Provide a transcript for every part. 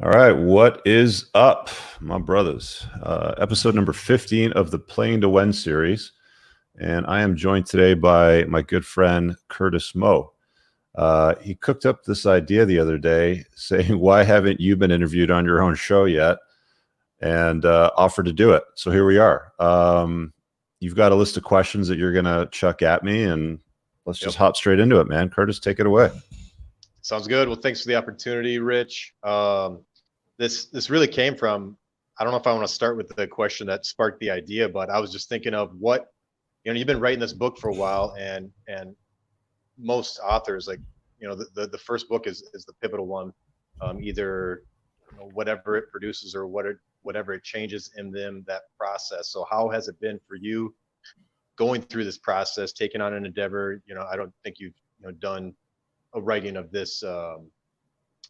All right, what is up, my brothers? Episode number 15 of the Playing to Win series. And I am joined today by my good friend, Curtis Moe. He cooked up this idea the other day saying, why haven't you been interviewed on your own show yet? And offered to do it. So here we are. You've got a list of questions that you're going to chuck at me, and let's just hop straight into it, man. Curtis, take it away. Sounds good. Well, thanks for the opportunity, Rich. This really came from, I don't know if I want to start with the question that sparked the idea, but I was just thinking of what, you've been writing this book for a while, and most authors, like, the first book is the pivotal one, either whatever it produces or whatever it changes in them, that process. So how has it been for you going through this process, taking on an endeavor? I don't think you've done a writing of this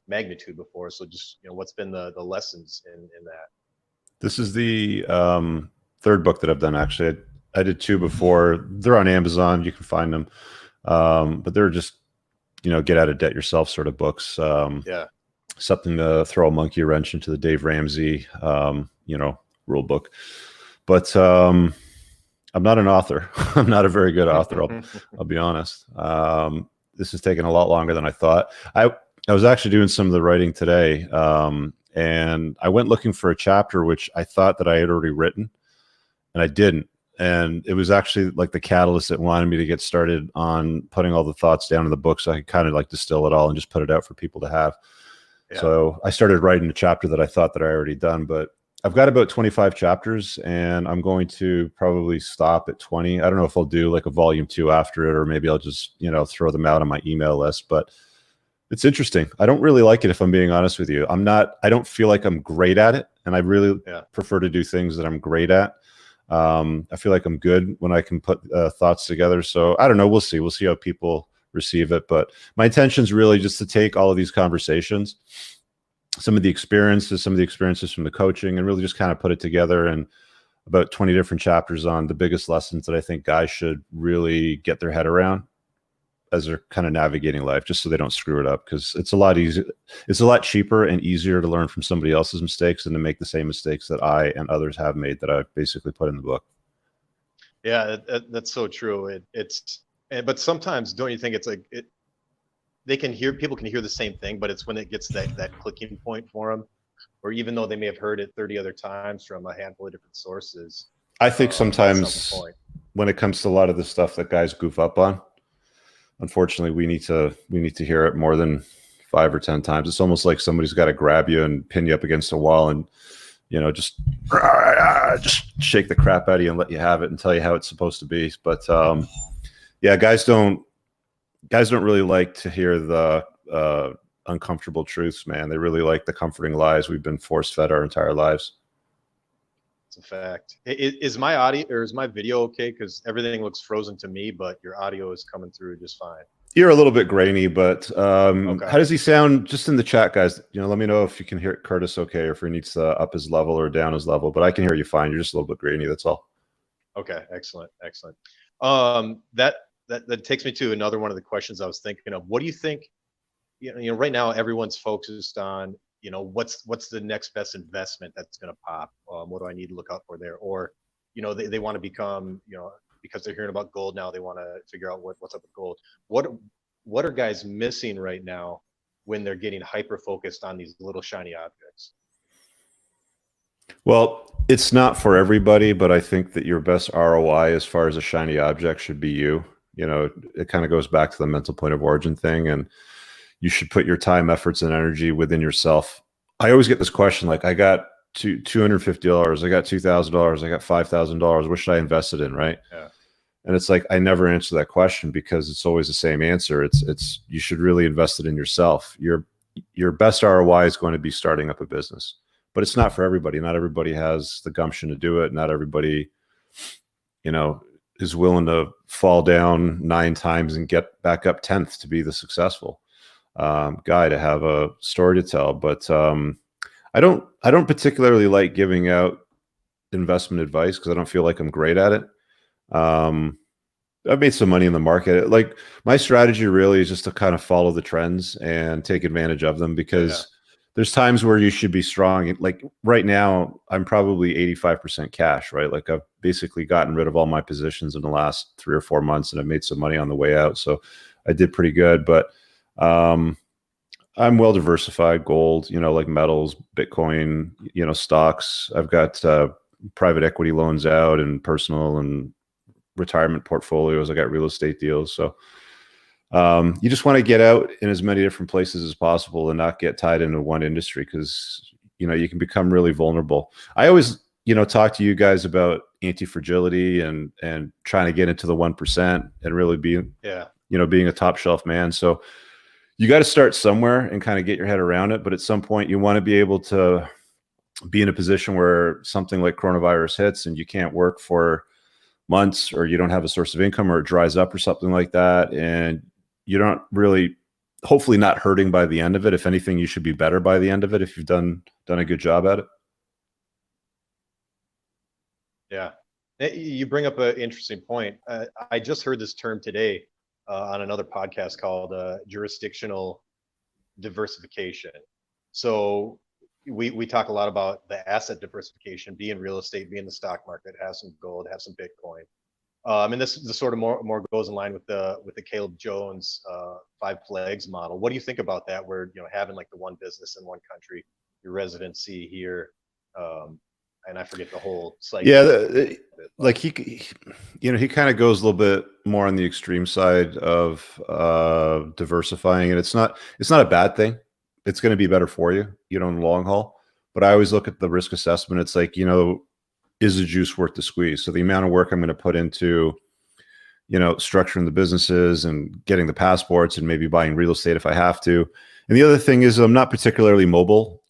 magnitude before. So just, what's been the lessons in that? This is the third book that I've done. Actually, I did two before. They're on Amazon. You can find them. But they're just, get out of debt yourself sort of books. Something to throw a monkey wrench into the Dave Ramsey, rule book. But I'm not an author. I'm not a very good author. I'll be honest. This has taken a lot longer than I thought. I was actually doing some of the writing today, and I went looking for a chapter which I thought that I had already written, and I didn't. And it was actually like the catalyst that wanted me to get started on putting all the thoughts down in the book, so I could kind of like distill it all and just put it out for people to have. Yeah. So I started writing a chapter that I thought that I already done, but I've got about 25 chapters, and I'm going to probably stop at 20. I don't know if I'll do like a volume 2 after it, or maybe I'll just, throw them out on my email list. But it's interesting. I don't really like it, if I'm being honest with you. I don't feel like I'm great at it, and I really prefer to do things that I'm great at. I feel like I'm good when I can put thoughts together. So I don't know. We'll see. We'll see how people receive it. But my intention is really just to take all of these conversations, some of the experiences from the coaching, and really just kind of put it together in about 20 different chapters on the biggest lessons that I think guys should really get their head around as they're kind of navigating life, just so they don't screw it up. Because it's a lot easier. It's a lot cheaper and easier to learn from somebody else's mistakes than to make the same mistakes that I and others have made, that I've basically put in the book. Yeah, that's so true. But sometimes, don't you think it's like people can hear the same thing, but it's when it gets that clicking point for them, or even though they may have heard it 30 other times from a handful of different sources. I think sometimes when it comes to a lot of the stuff that guys goof up on, unfortunately, we need to hear it more than 5 or 10 times. It's almost like somebody's got to grab you and pin you up against a wall and, just shake the crap out of you and let you have it and tell you how it's supposed to be. But guys don't really like to hear the uncomfortable truths, man. They really like the comforting lies we've been force-fed our entire lives. It's a fact. Is my audio or is my video okay? Because everything looks frozen to me, but your audio is coming through just fine. You're a little bit grainy, but okay. How does he sound just in the chat, guys? Let me know if you can hear Curtis okay, or if he needs to up his level or down his level. But I can hear you fine. You're just a little bit grainy. That's all. Okay, excellent. That takes me to another one of the questions I was thinking of. What do you think? Right now everyone's focused on, what's the next best investment that's going to pop? What do I need to look out for there? Or, they want to become, because they're hearing about gold now, they want to figure out what's up with gold. What are guys missing right now when they're getting hyper focused on these little shiny objects? Well, it's not for everybody, but I think that your best ROI as far as a shiny object should be you. It kind of goes back to the mental point of origin thing, and you should put your time, efforts, and energy within yourself. I always get this question, like, I got $250, I got $2,000, I got $5,000. What should I invest it in, right? Yeah. And it's like, I never answer that question, because it's always the same answer. It's you should really invest it in yourself. Your best ROI is going to be starting up a business, but it's not for everybody. Not everybody has the gumption to do it. Not everybody, is willing to fall down 9 times and get back up 10th to be the successful guy, to have a story to tell. But I don't particularly like giving out investment advice, because I don't feel like I'm great at it. I've made some money in the market. Like, my strategy really is just to kind of follow the trends and take advantage of them, because there's times where you should be strong. Like right now, I'm probably 85% cash, right? Like I've basically gotten rid of all my positions in the last 3 or 4 months, and I've made some money on the way out. So I did pretty good, but I'm well diversified: gold, like metals, Bitcoin, stocks. I've got private equity loans out, and personal and retirement portfolios. I got real estate deals. So you just want to get out in as many different places as possible and not get tied into one industry, because you can become really vulnerable. I always talk to you guys about anti-fragility and trying to get into the 1% and really being being a top shelf man. So you got to start somewhere and kind of get your head around it. But at some point, you want to be able to be in a position where something like coronavirus hits and you can't work for months, or you don't have a source of income, or it dries up or something like that. And you don't really, hopefully not hurting by the end of it. If anything, you should be better by the end of it if you've done a good job at it. Yeah. You bring up an interesting point. I just heard this term today on another podcast called Jurisdictional Diversification. So we talk a lot about the asset diversification, be in real estate, be in the stock market, have some gold, have some Bitcoin. And this sort of more goes in line with the Caleb Jones 5 flags model. What do you think about that? Where having like the one business in one country, your residency here, and I forget the whole cycle. Yeah, like he kind of goes a little bit more on the extreme side of diversifying, and it's not a bad thing. It's going to be better for you, in the long haul. But I always look at the risk assessment. It's like, is the juice worth the squeeze? So the amount of work I'm going to put into, structuring the businesses and getting the passports and maybe buying real estate if I have to. And the other thing is I'm not particularly mobile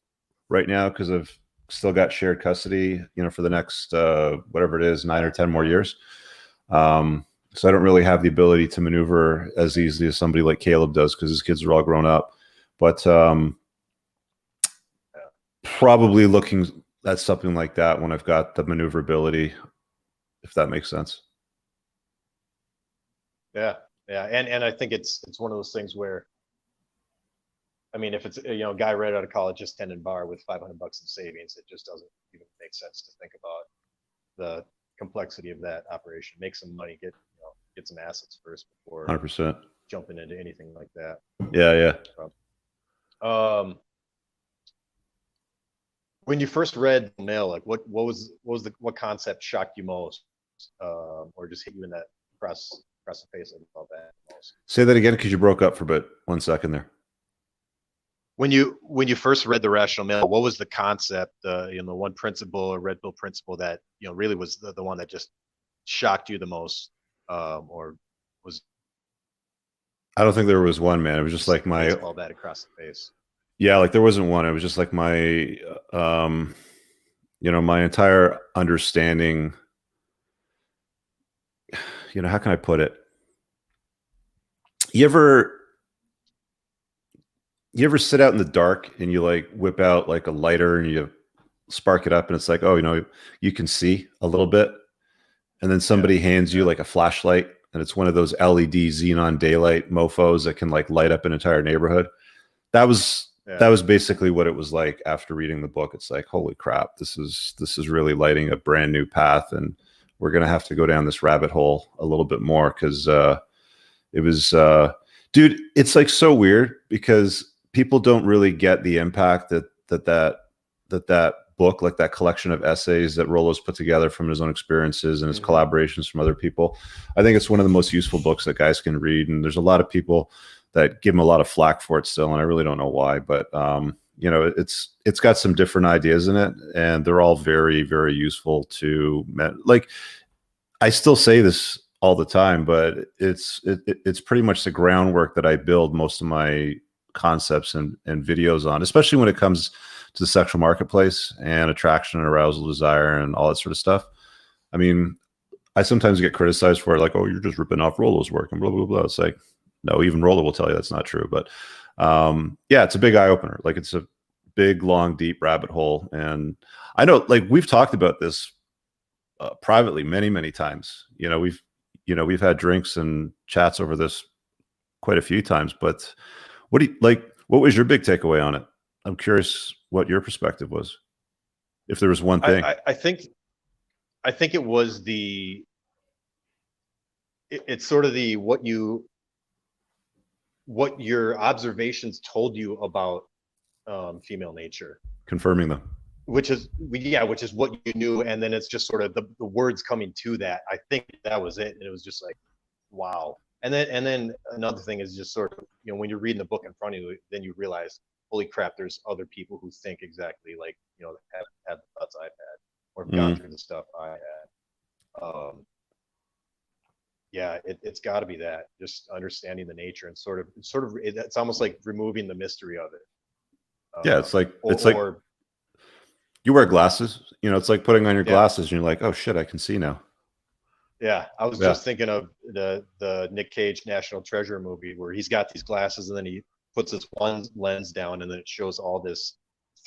right now because I've still got shared custody, for the next, whatever it is, 9 or 10 more years. So I don't really have the ability to maneuver as easily as somebody like Caleb does because his kids are all grown up. But probably looking at something like that when I've got the maneuverability, if that makes sense. Yeah. And I think it's one of those things where, I mean, if it's a guy right out of college just tending bar with $500 in savings, it just doesn't even make sense to think about the complexity of that operation. Make some money, get some assets first before 100% jumping into anything like that. Yeah. When you first read Mail, like what concept shocked you most, or just hit you in that across the face about that most? Say that again, because you broke up for about 1 second there. When you first read the Rational Mail, what was the concept, one principle or red pill principle that really was the one that just shocked you the most, or was? I don't think there was one, man. It was just like my baseball bat across the face. Yeah, like there wasn't one. It was just like my, my entire understanding. How can I put it? You ever sit out in the dark and you like whip out like a lighter and you spark it up and it's like, oh, you can see a little bit, and then somebody hands you like a flashlight and it's one of those LED xenon daylight mofos that can like light up an entire neighborhood. That was basically what it was like after reading the book. It's like, holy crap, this is really lighting a brand new path, and we're gonna have to go down this rabbit hole a little bit more because it was, dude. It's like so weird because people don't really get the impact that book, like that collection of essays that Rollo's put together from his own experiences and his collaborations from other people. I think it's one of the most useful books that guys can read, and there's a lot of people that give him a lot of flack for it still, and I really don't know why, but it's got some different ideas in it, and they're all very, very useful to men. Like, I still say this all the time, but it's pretty much the groundwork that I build most of my concepts and videos on, especially when it comes to the sexual marketplace and attraction and arousal, desire, and all that sort of stuff. I mean, I sometimes get criticized for it, like, oh, you're just ripping off Rollo's work and blah, blah, blah. It's like, no, even Rollo will tell you that's not true. But yeah, it's a big eye opener. Like, it's a big, long, deep rabbit hole. And I know, like, we've talked about this privately many, many times. We've had drinks and chats over this quite a few times. But what was your big takeaway on it? I'm curious what your perspective was, if there was one thing. I think it was it's sort of what your observations told you about female nature, Confirming them. which is what you knew, and then it's just sort of the words coming to that. I think that was it, and it was just like, wow. And then another thing is just sort of, when you're reading the book in front of you, then you realize, holy crap, there's other people who think exactly like, have the thoughts I've had, or have gone through the stuff I had. Yeah, it's got to be that, just understanding the nature, and it's almost like removing the mystery of it. Yeah, it's like you wear glasses. It's like putting on your glasses, and you're like, oh shit, I can see now. Yeah, I was just thinking of the Nick Cage National Treasure movie, where he's got these glasses, and then he puts this one lens down, and then it shows all this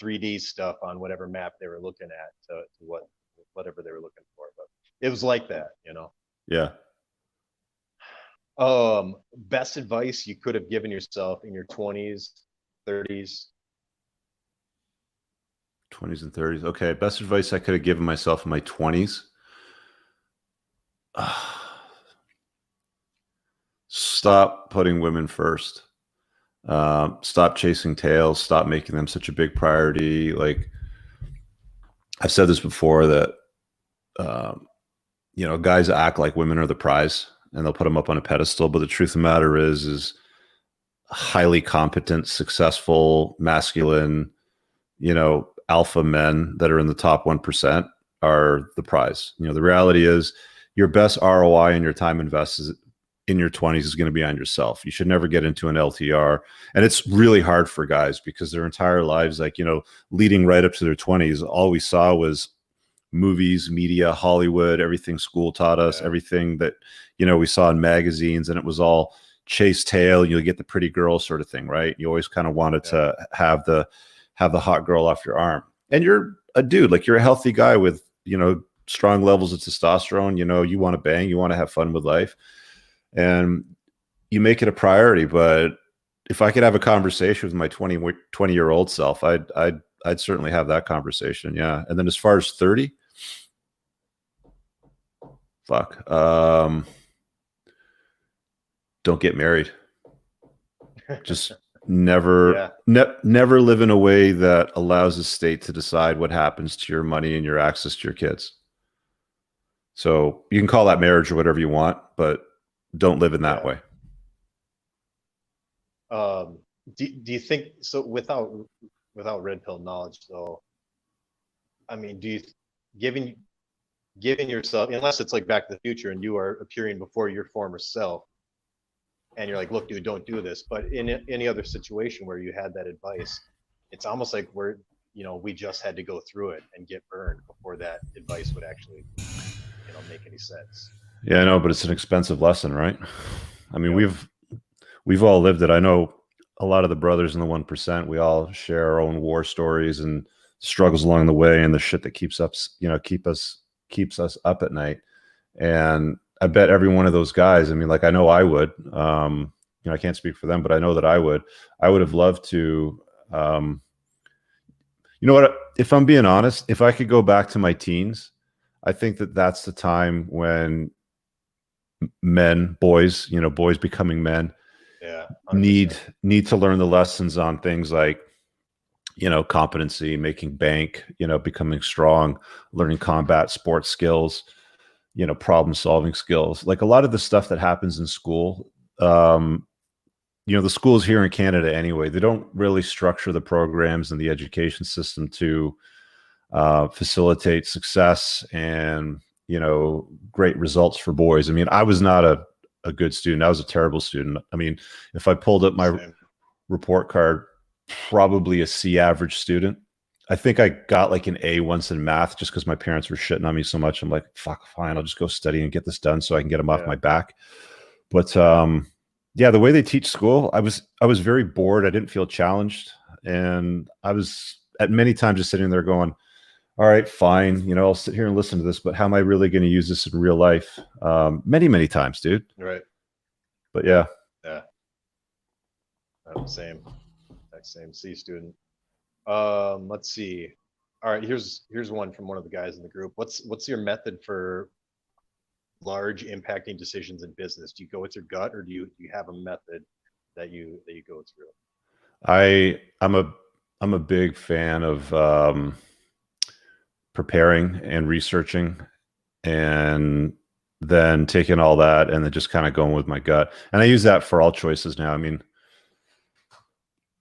3D stuff on whatever map they were looking at to whatever they were looking for. But it was like that, Yeah. Best advice you could have given yourself in your 20s, 30s. 20s and 30s. Okay. Best advice I could have given myself in my 20s. Stop putting women first. Stop chasing tails. Stop making them such a big priority. Like, I've said this before, that guys act like women are the prize, and they'll put them up on a pedestal. But the truth of the matter is highly competent, successful, masculine, alpha men that are in the top 1% are the prize. The reality is, your best ROI in your time invested in your 20s is going to be on yourself. You should never get into an LTR. And it's really hard for guys, because their entire lives, like, leading right up to their 20s, all we saw was movies, media, Hollywood, everything school taught us, everything that, we saw in magazines, and it was all chase tail. You'll get the pretty girl sort of thing, right? You always kind of wanted to have the hot girl off your arm. And you're a dude, like, you're a healthy guy with, strong levels of testosterone. You want to bang, you want to have fun with life, and you make it a priority. But if I could have a conversation with my 20-year-old self, I'd certainly have that conversation. Yeah. And then as far as 30, don't get married. Just never live in a way that allows the state to decide what happens to your money and your access to your kids. So you can call that marriage or whatever you want, but don't live in that way. Do you think so, without red pill knowledge, though? I mean, do you giving yourself, unless it's like Back to the Future and you are appearing before your former self, and you're like, look, dude, don't do this. But in any other situation where you had that advice, it's almost like we just had to go through it and get burned before that advice would actually, make any sense. Yeah, I know, but it's an expensive lesson, right? I mean, we've all lived it. I know a lot of the brothers in the 1%, we all share our own war stories and struggles along the way, and the shit that keeps us up at night. And I bet every one of those guys, I mean, like, I know I would, I can't speak for them, but I know that I would have loved to, what, if I'm being honest, if I could go back to my teens, I think that that's the time when boys becoming men, need to learn the lessons on things like, competency, making bank, becoming strong, learning combat sports skills, problem solving skills. Like, a lot of the stuff that happens in school, the schools here in Canada anyway, they don't really structure the programs and the education system to facilitate success and, great results for boys. I mean, I was not a good student. I was a terrible student. I mean, if I pulled up my report card, probably a C average student. I think I got like an A once in math, just because my parents were shitting on me so much. I'm like, fuck, fine, I'll just go study and get this done so I can get them off my back. But the way they teach school, I was very bored. I didn't feel challenged. And I was at many times just sitting there going, all right, fine. I'll sit here and listen to this, but how am I really going to use this in real life? Many, many times, dude. Right. But yeah. Yeah. Same C student. Let's see. All right, here's one from one of the guys in the group. What's your method for large impacting decisions in business? Do you go with your gut, or do you have a method that you go through? I'm a big fan of preparing and researching, and then taking all that and then just kind of going with my gut. And I use that for all choices now. I mean,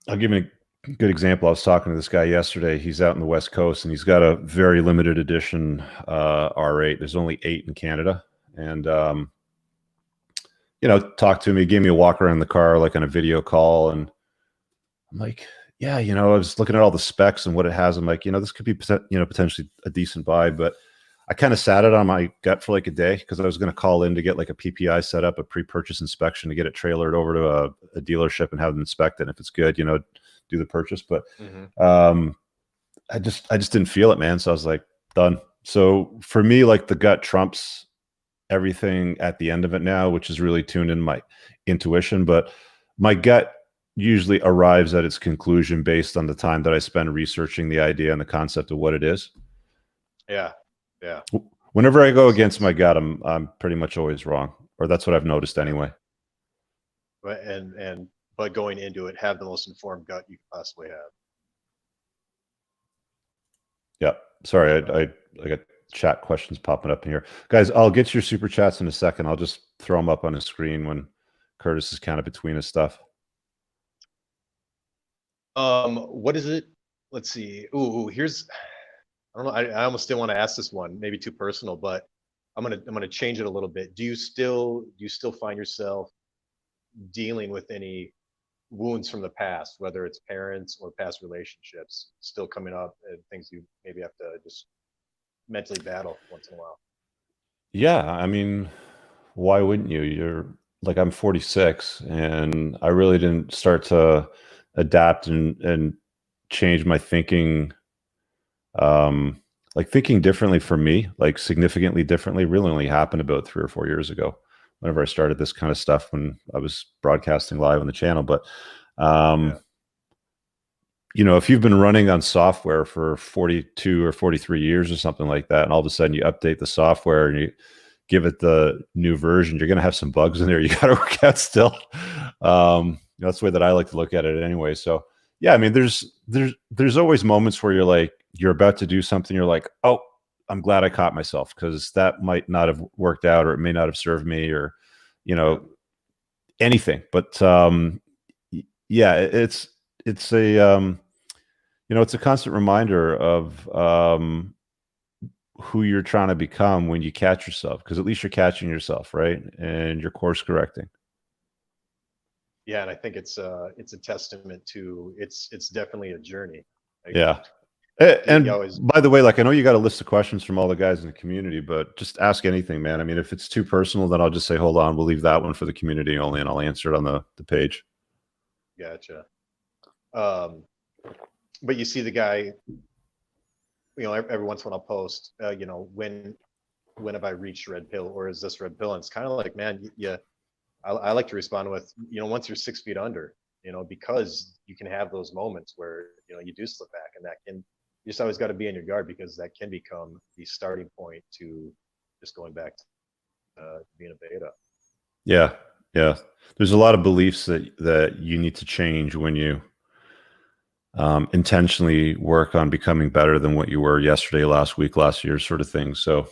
I'll give you a good example. I was talking to this guy yesterday. He's out in the West Coast and he's got a very limited edition R8. There's only 8 in Canada. And, talked to me, gave me a walk around the car, like on a video call. And I'm like, yeah, I was looking at all the specs and what it has. I'm like, this could be, potentially a decent buy, but I kind of sat it on my gut for like a day because I was going to call in to get like a PPI set up, a pre-purchase inspection, to get it trailered over to a dealership and have them inspect it. And if it's good, do the purchase. But I just didn't feel it, man. So I was like, done. So for me, like the gut trumps everything at the end of it now, which is really tuned in my intuition. But my gut usually arrives at its conclusion based on the time that I spend researching the idea and the concept of what it is. Yeah. Yeah. Whenever I go against my gut, I'm pretty much always wrong, or that's what I've noticed anyway. But going into it, have the most informed gut you could possibly have. Yeah. Sorry, I got chat questions popping up in here, guys. I'll get your super chats in a second. I'll just throw them up on the screen when Curtis is kind of between his stuff. What is it? Let's see. Ooh, here's. I don't know. I almost didn't want to ask this one, maybe too personal, but I'm gonna change it a little bit. Do you still find yourself dealing with any wounds from the past, whether it's parents or past relationships, still coming up, and things you maybe have to just mentally battle once in a while? Yeah, I mean, why wouldn't you? You're like, I'm 46, and I really didn't start to adapt and change my thinking. Like thinking differently for me, like significantly differently, really only happened about 3 or 4 years ago, whenever I started this kind of stuff, when I was broadcasting live on the channel. But if you've been running on software for 42 or 43 years or something like that, and all of a sudden you update the software and you give it the new version, you're going to have some bugs in there you got to work out still. That's the way that I like to look at it anyway. So yeah, I mean, there's always moments where you're about to do something, you're like, oh, I'm glad I caught myself, because that might not have worked out, or it may not have served me, or anything. But yeah, it's a it's a constant reminder of who you're trying to become when you catch yourself, because at least you're catching yourself, right? And you're course correcting. Yeah, and I think it's a testament to it's definitely a journey. Like, yeah. And always, by the way, like, I know you got a list of questions from all the guys in the community, but just ask anything, man. I mean, if it's too personal, then I'll just say, hold on, we'll leave that one for the community only, and I'll answer it on the page. Gotcha. But you see the guy, every once in a while I'll post, when have I reached red pill, or is this red pill? And it's kind of like, man, I like to respond with, once you're 6 feet under, because you can have those moments where, you do slip back, and you just always got to be on your guard, because that can become the starting point to just going back to being a beta. Yeah. Yeah. There's a lot of beliefs that you need to change when you intentionally work on becoming better than what you were yesterday, last week, last year, sort of thing. So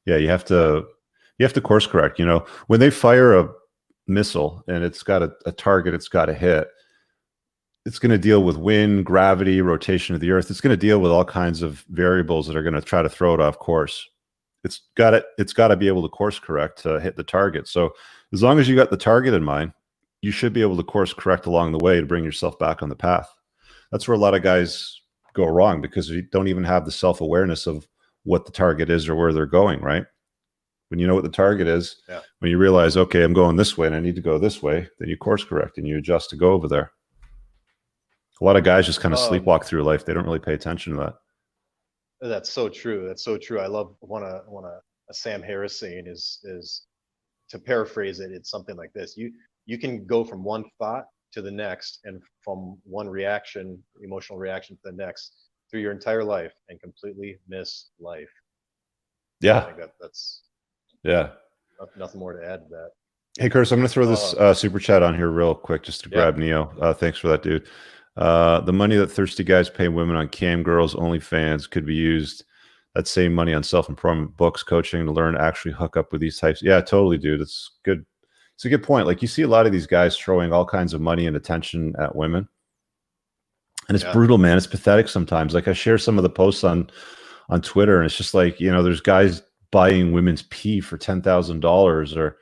yeah, you have to course correct. When they fire a missile and it's got a target it's got to hit, it's going to deal with wind, gravity, rotation of the earth. It's going to deal with all kinds of variables that are going to try to throw it off course. It's got to be able to course correct to hit the target. So as long as you got the target in mind, you should be able to course correct along the way to bring yourself back on the path. That's where a lot of guys go wrong, because you don't even have the self-awareness of what the target is or where they're going, right? When you know what the target is, when you realize, okay, I'm going this way and I need to go this way, then you course correct and you adjust to go over there. A lot of guys just kind of sleepwalk through life. They don't really pay attention to that. That's so true. That's so true. I love a Sam Harris saying is, to paraphrase it, it's something like this: you can go from one thought to the next, and from one reaction, emotional reaction to the next, through your entire life, and completely miss life. I Yeah. think that's Yeah. nothing more to add to that. Hey, Curtis, I'm going to throw this super chat on here real quick just to grab Neo. Thanks for that, dude. The money that thirsty guys pay women on cam girls, OnlyFans, could be used, that same money, on self-employment, books, coaching, to learn to actually hook up with these types. Yeah, totally, dude. It's good. It's a good point. Like, you see a lot of these guys throwing all kinds of money and attention at women. And it's brutal, man. It's pathetic sometimes. Like, I share some of the posts on Twitter, and it's just like, you know, there's guys buying women's pee for $10,000, or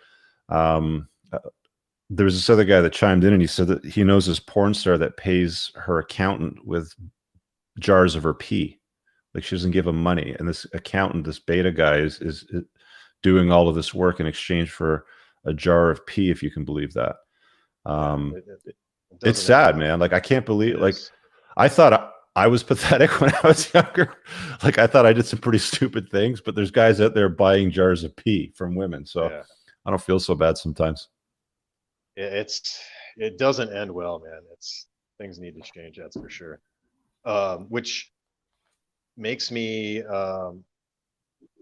there was this other guy that chimed in and he said that he knows this porn star that pays her accountant with jars of her pee. Like, she doesn't give him money. And this accountant, this beta guy, is doing all of this work in exchange for a jar of pee, if you can believe that. It's sad, man. Like, I can't believe, like, I thought I was pathetic when I was younger. Like, I thought I did some pretty stupid things, but there's guys out there buying jars of pee from women. So I don't feel so bad sometimes. It doesn't end well, man. Things need to change, that's for sure. Which makes me,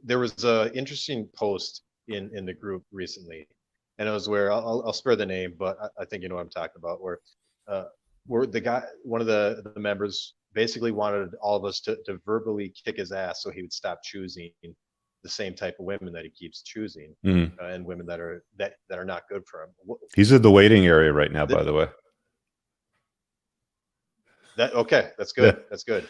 there was a interesting post in the group recently, and it was where I'll spare the name, but I think you know what I'm talking about, where the guy, one of the members, basically wanted all of us to verbally kick his ass so he would stop choosing the same type of women that he keeps choosing, and women that are not good for him. He's in the waiting area right now, by the way. Okay, that's good. Yeah. That's good.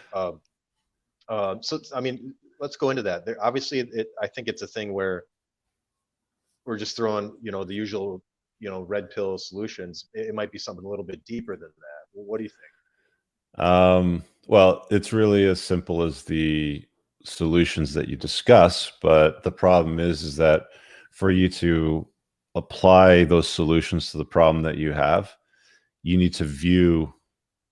So I mean, let's go into that. There, obviously, I think it's a thing where we're just throwing, you know, the usual, you know, red pill solutions. It might be something a little bit deeper than that. What do you think? Well, it's really as simple as the solutions that you discuss, but the problem is that for you to apply those solutions to the problem that you have, you need to view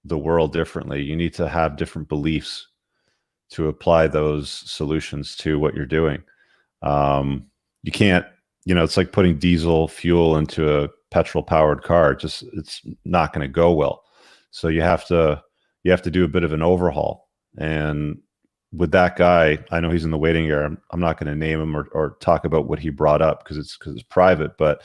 the world differently. You need to have different beliefs to apply those solutions to what you're doing. You can't, you know, it's like putting diesel fuel into a petrol powered car. It's not going to go well. So you have to do a bit of an overhaul. And with that guy, I know he's in the waiting area. I'm not going to name him or talk about what he brought up because it's private, but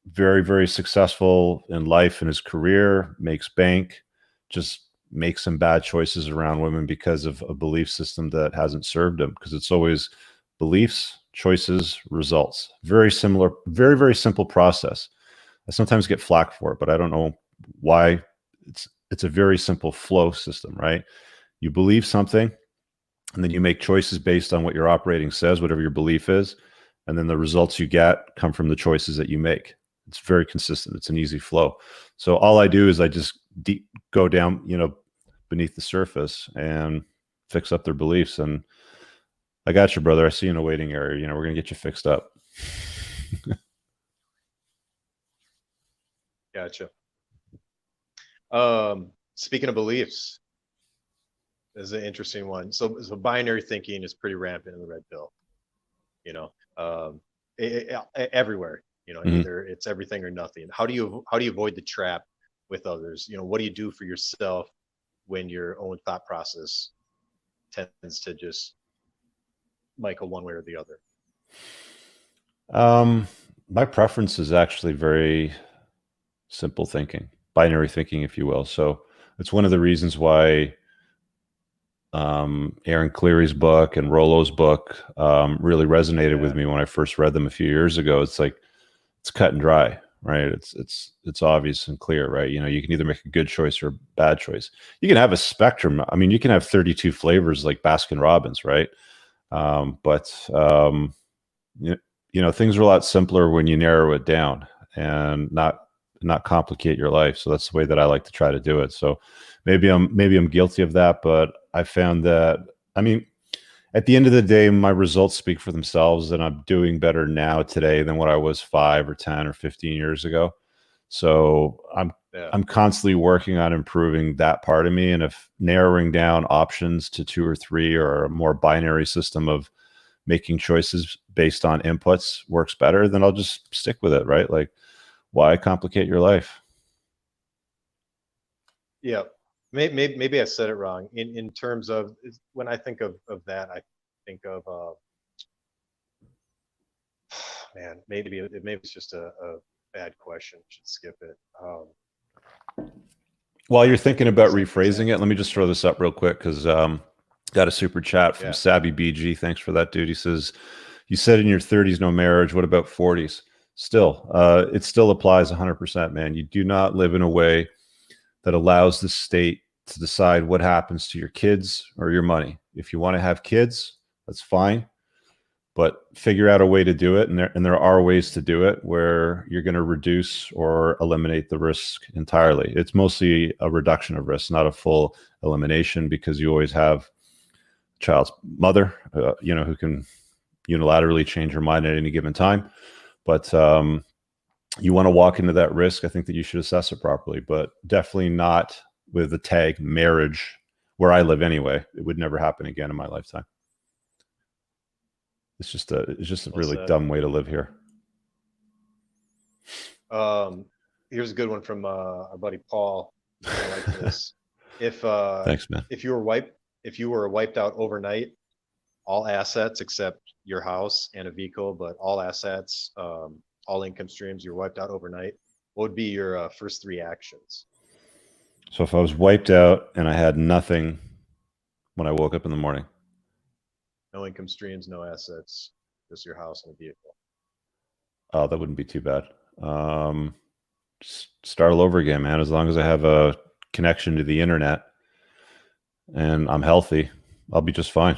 very, very successful in life, in his career, makes bank, just makes some bad choices around women because of a belief system that hasn't served him, because it's always beliefs, choices, results. Very similar, very, very simple process. I sometimes get flack for it, but I don't know why. It's a very simple flow system, right? You believe something, and then you make choices based on what your operating says, whatever your belief is, and then the results you get come from the choices that you make. It's very consistent. It's an easy flow. So all I do is I just go down, you know, beneath the surface and fix up their beliefs. And I got you, brother. I see you in a waiting area. You know, we're gonna get you fixed up. Gotcha. Speaking of beliefs, this is an interesting one. So binary thinking is pretty rampant in the red pill, you know, everywhere, you know, either it's everything or nothing. How do you avoid the trap with others? You know, what do you do for yourself when your own thought process tends to just Michael one way or the other? My preference is actually very simple thinking, binary thinking, if you will. So it's one of the reasons why Aaron Cleary's book and Rollo's book really resonated with me when I first read them a few years ago. It's like, it's cut and dry, right? It's obvious and clear, right? You know, you can either make a good choice or a bad choice. You can have a spectrum. I mean, you can have 32 flavors like Baskin Robbins, right? You know, things are a lot simpler when you narrow it down and not complicate your life. So that's the way that I like to try to do it. So maybe I'm guilty of that, but I found that, I mean, at the end of the day, my results speak for themselves, and I'm doing better now today than what I was 5 or 10 or 15 years ago. So I'm constantly working on improving that part of me. And if narrowing down options to 2 or 3 or a more binary system of making choices based on inputs works better, then I'll just stick with it, right? Like, why complicate your life? Yeah, maybe I said it wrong. In terms of when I think of that, I think of man, maybe it's just a bad question. Should skip it. While you're I can't thinking think of about exact rephrasing it, let me just throw this up real quick because got a super chat from Yeah. Sabby BG. Thanks for that, dude. He says, "You said in your 30s no marriage. What about 40s?" Still, it still applies 100%, man. You do not live in a way that allows the state to decide what happens to your kids or your money. If you want to have kids, that's fine, but figure out a way to do it. And there are ways to do it where you're going to reduce or eliminate the risk entirely. It's mostly a reduction of risk, not a full elimination, because you always have a child's mother, who can unilaterally change her mind at any given time. But you want to walk into that risk. I think that you should assess it properly, but definitely not with the tag marriage where I live anyway. It would never happen again in my lifetime. It's just a really dumb way to live here. Here's a good one from our buddy Paul. I like this. Thanks, man. If you were wiped out overnight, all assets except your house and a vehicle, but all assets, all income streams, you're wiped out overnight, what would be your first three actions? So if I was wiped out and I had nothing when I woke up in the morning, No income streams, no assets, just your house and a vehicle. oh, that wouldn't be too bad. Just start all over again, man. As long as I have a connection to the internet and I'm healthy, I'll be just fine.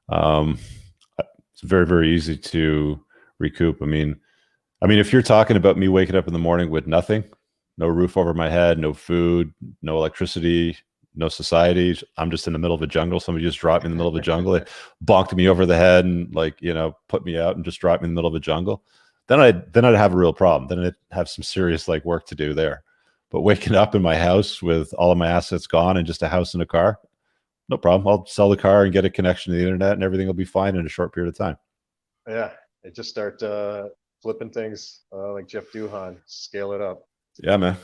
It's very, very easy to recoup. I mean, if you're talking about me waking up in the morning with nothing, no roof over my head, no food, no electricity, no society, I'm just in the middle of a jungle. Somebody just dropped me in the middle of a jungle, it bonked me over the head and put me out and just dropped me in the middle of a jungle. Then I'd have a real problem. Then I'd have some serious work to do there. But waking up in my house with all of my assets gone and just a house and a car, no problem. I'll sell the car and get a connection to the internet and everything will be fine in a short period of time. Yeah, it just start flipping things like Jeff Duhan, scale it up. Yeah, man.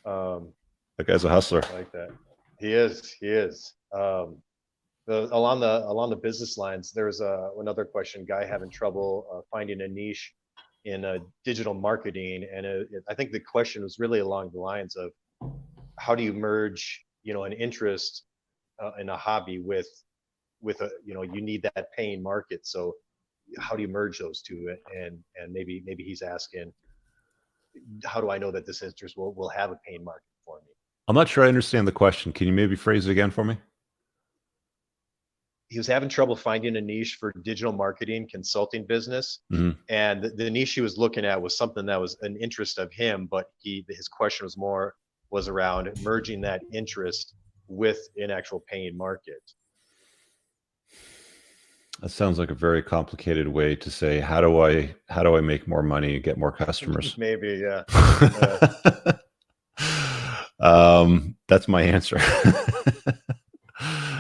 That guy's a hustler. I like that. He is. Along the business lines, there's another question. Guy having trouble finding a niche in digital marketing, and I think the question was really along the lines of how do you merge, an interest in a hobby with a, you need that paying market. So how do you merge those two? And maybe he's asking, how do I know that this interest will have a paying market for me? I'm not sure I understand the question. Can you maybe phrase it again for me? He was having trouble finding a niche for digital marketing consulting business. Mm-hmm. And the niche he was looking at was something that was an interest of him, but his question was around merging that interest with an actual paying market. That sounds like a very complicated way to say, how do I make more money and get more customers? Maybe, yeah. That's my answer.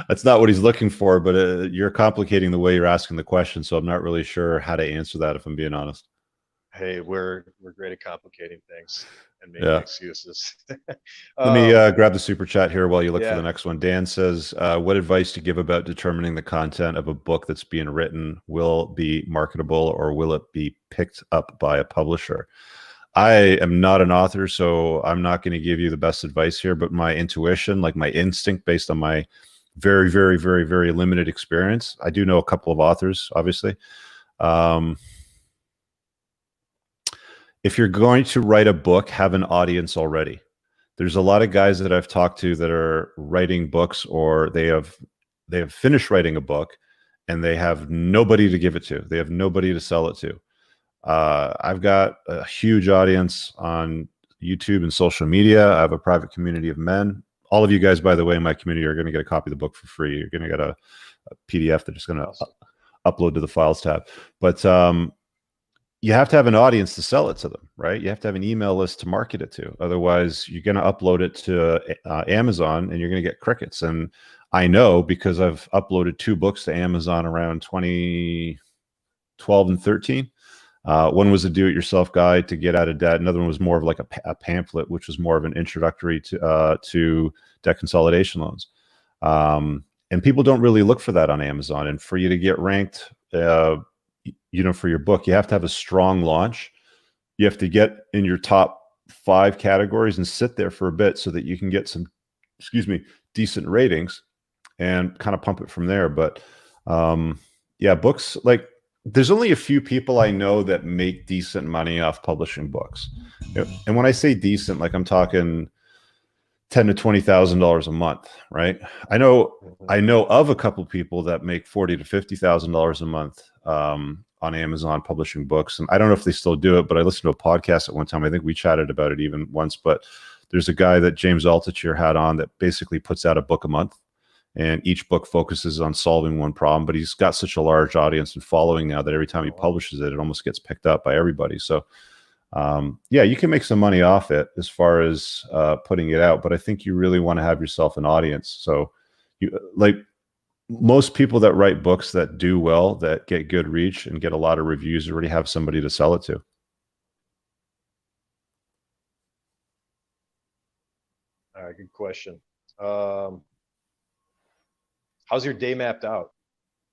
That's not what he's looking for, but you're complicating the way you're asking the question, so I'm not really sure how to answer that, if I'm being honest. Hey, we're great at complicating things and making excuses. Let me grab the super chat here while you look for the next one. Dan says, what advice do you give about determining the content of a book that's being written? Will it be marketable or will it be picked up by a publisher? I am not an author, so I'm not going to give you the best advice here, but my intuition, my instinct based on my very, very, very, very limited experience. I do know a couple of authors, obviously. If you're going to write a book, have an audience already. There's a lot of guys that I've talked to that are writing books, or they have finished writing a book and they have nobody to give it to. They have nobody to sell it to. I've got a huge audience on YouTube and social media. I have a private community of men. All of you guys, by the way, in my community are going to get a copy of the book for free. You're going to get a PDF. They're just going to upload to the files tab. But you have to have an audience to sell it to them, right? You have to have an email list to market it to. Otherwise, you're going to upload it to Amazon and you're going to get crickets. And I know because I've uploaded 2 books to Amazon around 2012 and 13. One was a do-it-yourself guide to get out of debt. Another one was more of like a pamphlet, which was more of an introductory to debt consolidation loans. And people don't really look for that on Amazon. And for you to get ranked, for your book, you have to have a strong launch. You have to get in your top 5 categories and sit there for a bit so that you can get some, decent ratings and kind of pump it from there. But yeah, books, like, there's only a few people I know that make decent money off publishing books. And when I say decent, like, I'm talking $10,000 to $20,000 a month, right? I know of a couple people that make $40,000 to $50,000 a month on Amazon publishing books. And I don't know if they still do it, but I listened to a podcast at one time. I think we chatted about it even once, but there's a guy that James Altucher had on that basically puts out a book a month. And each book focuses on solving one problem, but he's got such a large audience and following now that every time he publishes it, it almost gets picked up by everybody. So yeah, you can make some money off it as far as putting it out, but I think you really want to have yourself an audience. So most people that write books that do well, that get good reach and get a lot of reviews, already have somebody to sell it to. All right, good question. How's your day mapped out?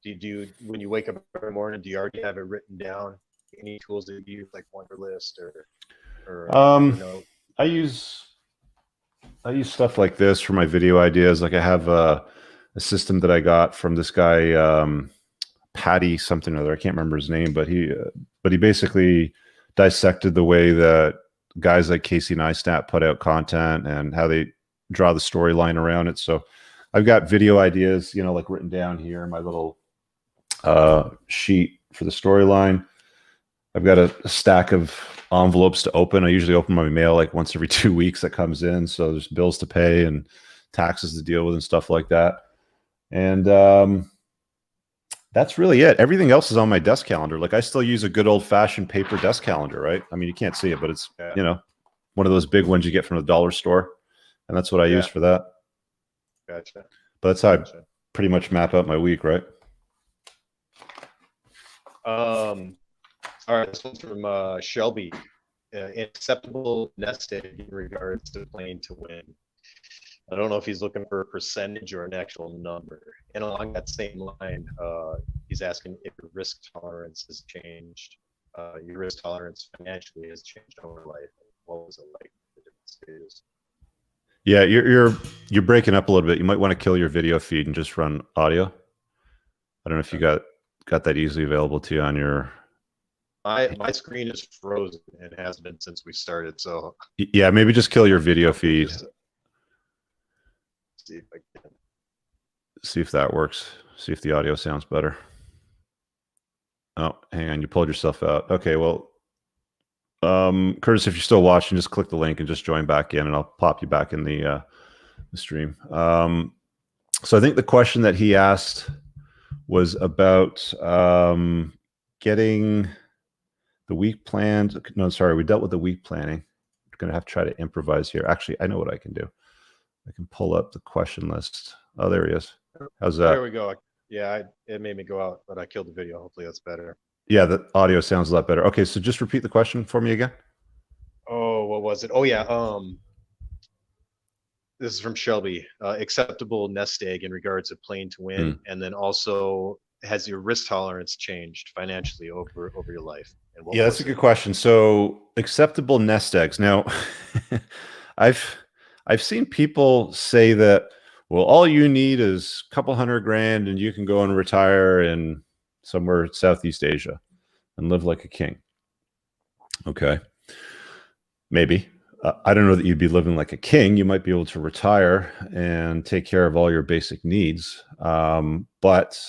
When you wake up every morning, do you already have it written down? Any tools that you use, like Wunderlist or I use stuff like this for my video ideas. Like, I have a system that I got from this guy, Patty something or other. I can't remember his name, but he basically dissected the way that guys like Casey Neistat put out content and how they draw the storyline around it. So I've got video ideas, like written down here in my little sheet for the storyline. I've got a stack of envelopes to open. I usually open my mail like once every 2 weeks that comes in. So there's bills to pay and taxes to deal with and stuff like that. And that's really it. Everything else is on my desk calendar. Like, I still use a good old fashioned paper desk calendar, right? I mean, you can't see it, but it's, one of those big ones you get from the dollar store. And that's what I use for that. Gotcha. But that's how I pretty much map out my week, right? All right, this one's from Shelby. Acceptable nest egg in regards to playing to win. I don't know if he's looking for a percentage or an actual number. And along that same line, he's asking if your risk tolerance has changed. Your risk tolerance financially has changed over life. What was it like in the different stages? Yeah, you're breaking up a little bit. You might want to kill your video feed and just run audio. I don't know if you got that easily available to you on your. My screen is frozen and has been since we started. So yeah, maybe just kill your video feed. See if I can. See if that works. See if the audio sounds better. Oh, hang on, you pulled yourself out. Okay, well, Curtis, if you're still watching, just click the link and just join back in, and I'll pop you back in the stream. So I think the question that he asked was about getting the week planned. No, sorry, we dealt with the week planning. We're going to have to try to improvise here. Actually, I know what I can do. I can pull up the question list. Oh, there he is. How's that? There we go. Yeah, it made me go out, but I killed the video. Hopefully that's better. Yeah, the audio sounds a lot better. Okay, so just repeat the question for me again. Oh, what was it? Oh, yeah. This is from Shelby. Acceptable nest egg in regards to playing to win, and then also, has your risk tolerance changed financially over your life? And yeah, that's a good question. So, acceptable nest eggs. Now, I've seen people say that, well, all you need is a couple $100,000 and you can go and retire in somewhere in Southeast Asia and live like a king. Okay. Maybe. I don't know that you'd be living like a king. You might be able to retire and take care of all your basic needs. But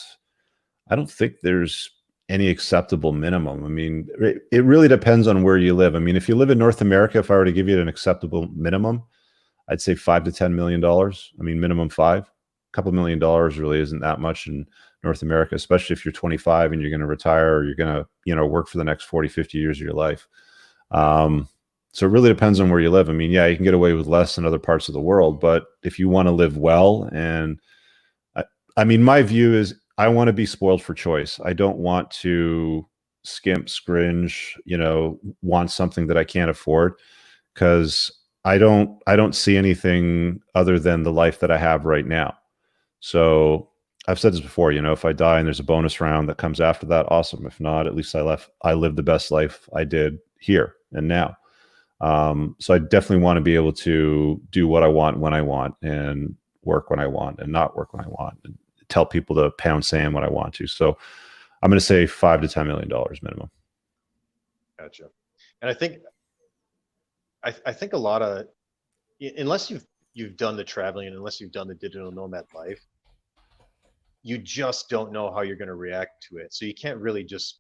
I don't think there's any acceptable minimum. I mean, it really depends on where you live. I mean, if you live in North America, if I were to give you an acceptable minimum, I'd say $5 to $10 million. I mean, minimum 5. A couple $1 million really isn't that much in North America, especially if you're 25 and you're going to retire, or you're going to, work for the next 40, 50 years of your life. So it really depends on where you live. I mean, yeah, you can get away with less in other parts of the world, but if you want to live well, and I mean, my view is I want to be spoiled for choice. I don't want to skimp, scringe, want something that I can't afford, because I don't see anything other than the life that I have right now. So I've said this before, if I die and there's a bonus round that comes after that, awesome. If not, at least I lived the best life I did here and now. So I definitely want to be able to do what I want when I want, and work when I want and not work when I want, and tell people to pound sand when I want to. So I'm going to say $5 to $10 million minimum. Gotcha. And I think a lot of, unless you've done the traveling and unless you've done the digital nomad life, you just don't know how you're going to react to it. So you can't really just,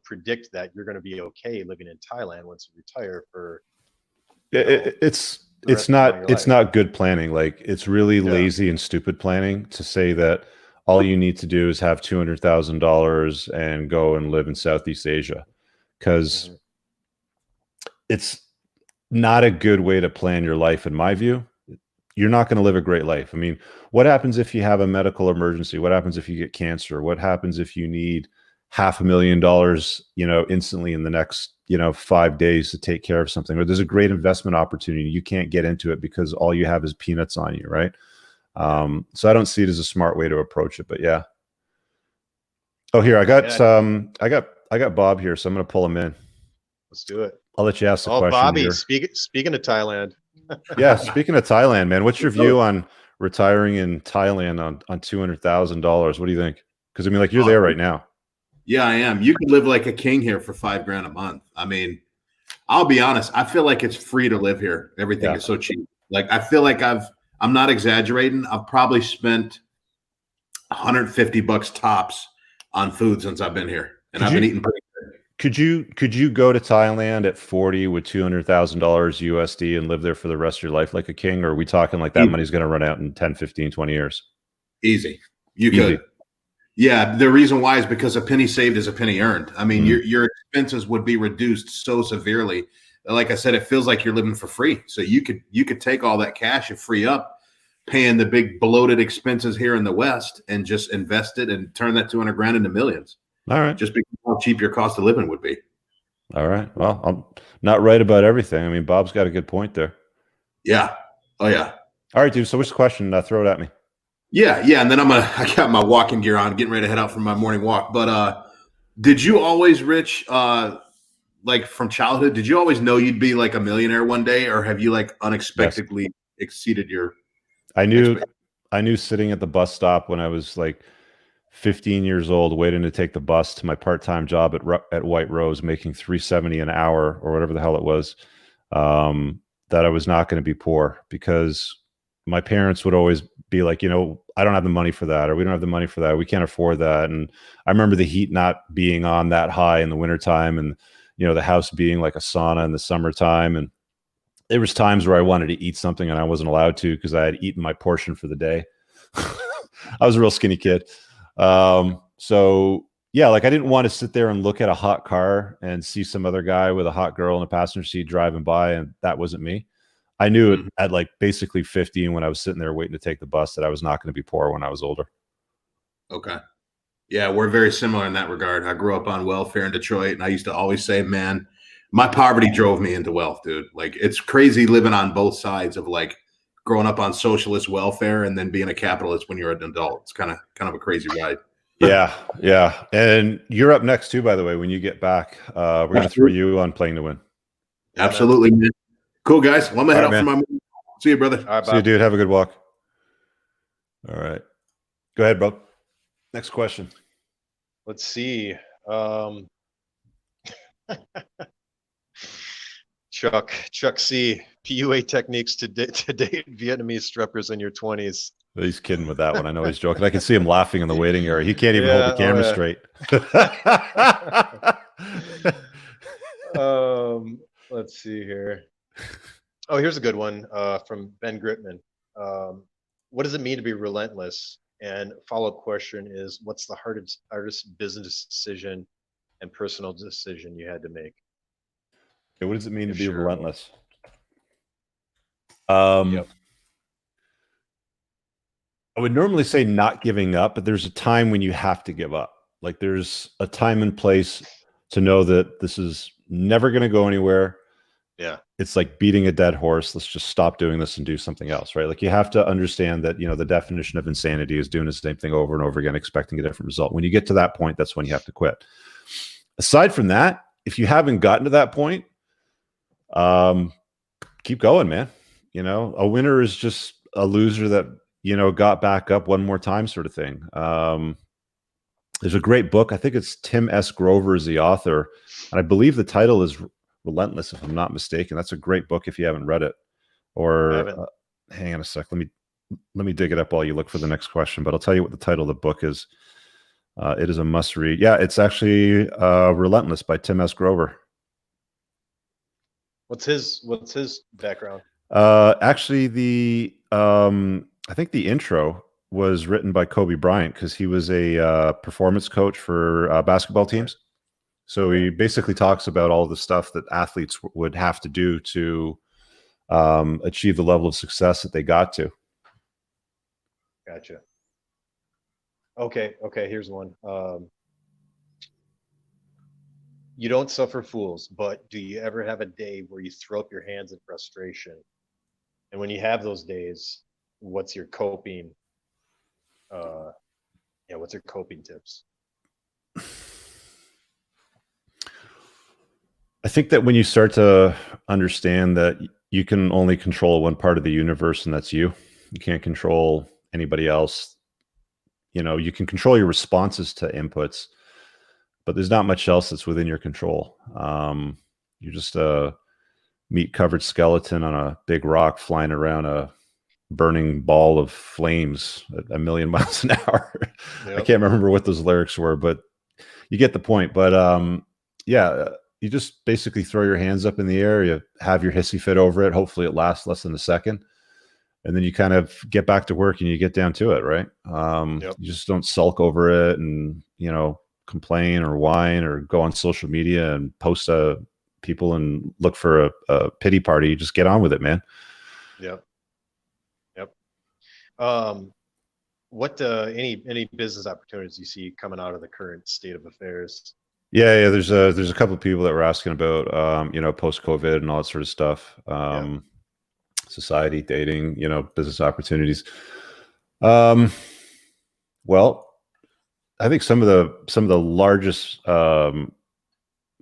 predict that you're going to be okay living in Thailand once you retire for. It's not good planning. Like, it's really lazy and stupid planning to say that all you need to do is have $200,000 and go and live in Southeast Asia, because it's not a good way to plan your life, in my view. You're not going to live a great life. I mean, what happens if you have a medical emergency? What happens if you get cancer? What happens if you need $500,000, instantly in the next, 5 days to take care of something? Or there's a great investment opportunity. You can't get into it because all you have is peanuts on you, right? So I don't see it as a smart way to approach it, but yeah. Oh, here, I got Bob here, so I'm going to pull him in. Let's do it. I'll let you ask the question. Bobby, here. Speaking of Thailand. Yeah, speaking of Thailand, man, what's your view on retiring in Thailand on $200,000? What do you think? Because I mean, like, you're there right now. Yeah, I am. You could live like a king here for $5,000 a month. I mean, I'll be honest. I feel like it's free to live here. Everything is so cheap. Like, I feel like I'm not exaggerating. I've probably spent $150 tops on food since I've been here, and I've been eating pretty good. Could you go to Thailand at 40 with $200,000 USD and live there for the rest of your life like a king? Or are we talking like that money's going to run out in 10, 15, 20 years? Easy. You could. Yeah. The reason why is because a penny saved is a penny earned. I mean, your expenses would be reduced so severely. Like I said, it feels like you're living for free. So you could take all that cash and free up paying the big bloated expenses here in the West and just invest it and turn that $200,000 into millions. All right. Just because how cheap your cost of living would be. All right. Well, I'm not right about everything. I mean, Bob's got a good point there. Yeah. Oh, yeah. All right, dude. So what's the question? Throw it at me. Yeah. Yeah. And then I got my walking gear on, getting ready to head out for my morning walk. But did you always, Rich, like from childhood, did you always know you'd be like a millionaire one day, or have you like unexpectedly exceeded your? I knew sitting at the bus stop when I was like 15 years old, waiting to take the bus to my part-time job at White Rose, making $3.70 an hour or whatever the hell it was, that I was not going to be poor, because my parents would always be like, I don't have the money for that, or we don't have the money for that. We can't afford that. And I remember the heat not being on that high in the wintertime, and, the house being like a sauna in the summertime. And there was times where I wanted to eat something and I wasn't allowed to because I had eaten my portion for the day. I was a real skinny kid. So yeah, like, I didn't want to sit there and look at a hot car and see some other guy with a hot girl in a passenger seat driving by, and that wasn't me. I knew it at like basically 15 when I was sitting there waiting to take the bus that I was not going to be poor when I was older. Okay. Yeah, we're very similar in that regard. I grew up on welfare in Detroit, and I used to always say, man, my poverty drove me into wealth, dude. Like, it's crazy living on both sides of like growing up on socialist welfare and then being a capitalist when you're an adult. It's kind of a crazy ride. Yeah. Yeah. And you're up next too, by the way, when you get back. We're going to throw you on Playing to Win. Absolutely, man. Cool, guys. Well, I'm going to head out for my morning. See you, brother. All right, see you, dude. Have a good walk. All right. Go ahead, bro. Next question. Let's see. Chuck C. PUA techniques to date Vietnamese strippers in your 20s. He's kidding with that one. I know he's joking. I can see him laughing in the waiting area. He can't even hold the camera straight. Let's see here. Oh, here's a good one from Ben Gritman. What does it mean to be relentless? And follow-up question is, what's the hardest business decision and personal decision you had to make? Okay, what does it mean to be relentless? Yep. I would normally say not giving up, but there's a time when you have to give up. Like, there's a time and place to know that this is never going to go anywhere. Yeah. It's like beating a dead horse. Let's just stop doing this and do something else, right? Like you have to understand that, the definition of insanity is doing the same thing over and over again, expecting a different result. When you get to that point, that's when you have to quit. Aside from that, if you haven't gotten to that point, keep going, man. A winner is just a loser that, got back up one more time sort of thing. There's a great book. I think it's Tim S. Grover is the author. And I believe the title is Relentless, if I'm not mistaken. That's a great book if you haven't read it. Or hang on a sec. Let me dig it up while you look for the next question. But I'll tell you what the title of the book is. It is a must read. Yeah, it's actually Relentless by Tim S. Grover. What's his background? Actually, I think the intro was written by Kobe Bryant because he was a performance coach for basketball teams. So he basically talks about all the stuff that athletes would have to do to achieve the level of success that they got to. Gotcha. Okay. Here's one. You don't suffer fools, but do you ever have a day where you throw up your hands in frustration? And when you have those days, what's your coping? What's your coping tips? I think that when you start to understand that you can only control one part of the universe, and that's you. You can't control anybody else. You can control your responses to inputs, but there's not much else that's within your control. You're just a meat-covered skeleton on a big rock flying around a burning ball of flames at 1,000,000 miles an hour. Yep. I can't remember what those lyrics were, but you get the point. But you just basically throw your hands up in the air. You have your hissy fit over it. Hopefully it lasts less than a second. And then you kind of get back to work and you get down to it, right? You just don't sulk over it and, complain or whine or go on social media and post people and look for a pity party. You just get on with it, man. Yep. What any business opportunities you see coming out of the current state of affairs? Yeah. There's a couple of people that were asking about, post-COVID and all that sort of stuff. Society, dating, business opportunities. Well, I think some of the largest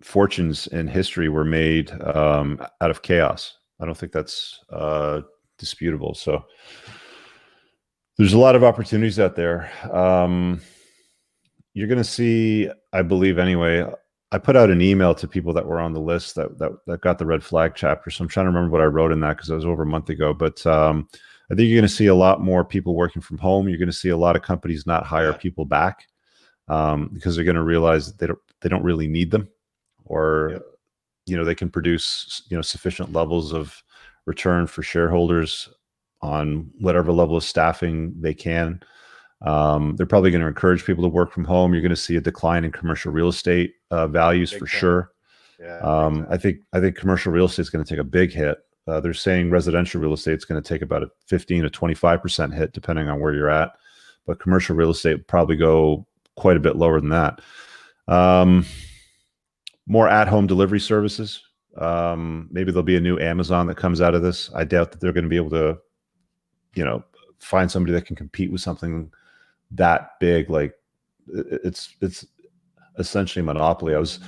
fortunes in history were made out of chaos. I don't think that's disputable. So there's a lot of opportunities out there. You're going to see, I believe anyway, I put out an email to people that were on the list that got the red flag chapter. So I'm trying to remember what I wrote in that because it was over a month ago. But I think you're going to see a lot more people working from home. You're going to see a lot of companies not hire people back because they're going to realize that they don't really need them, or they can produce sufficient levels of return for shareholders on whatever level of staffing they can. They're probably going to encourage people to work from home. You're going to see a decline in commercial real estate values for sure. I think commercial real estate is going to take a big hit. They're saying residential real estate is going to take about a 15 to 25% hit, depending on where you're at. But commercial real estate will probably go quite a bit lower than that. More at-home delivery services. Maybe there'll be a new Amazon that comes out of this. I doubt that they're going to be able to, find somebody that can compete with something that big. Like it's essentially a monopoly. I was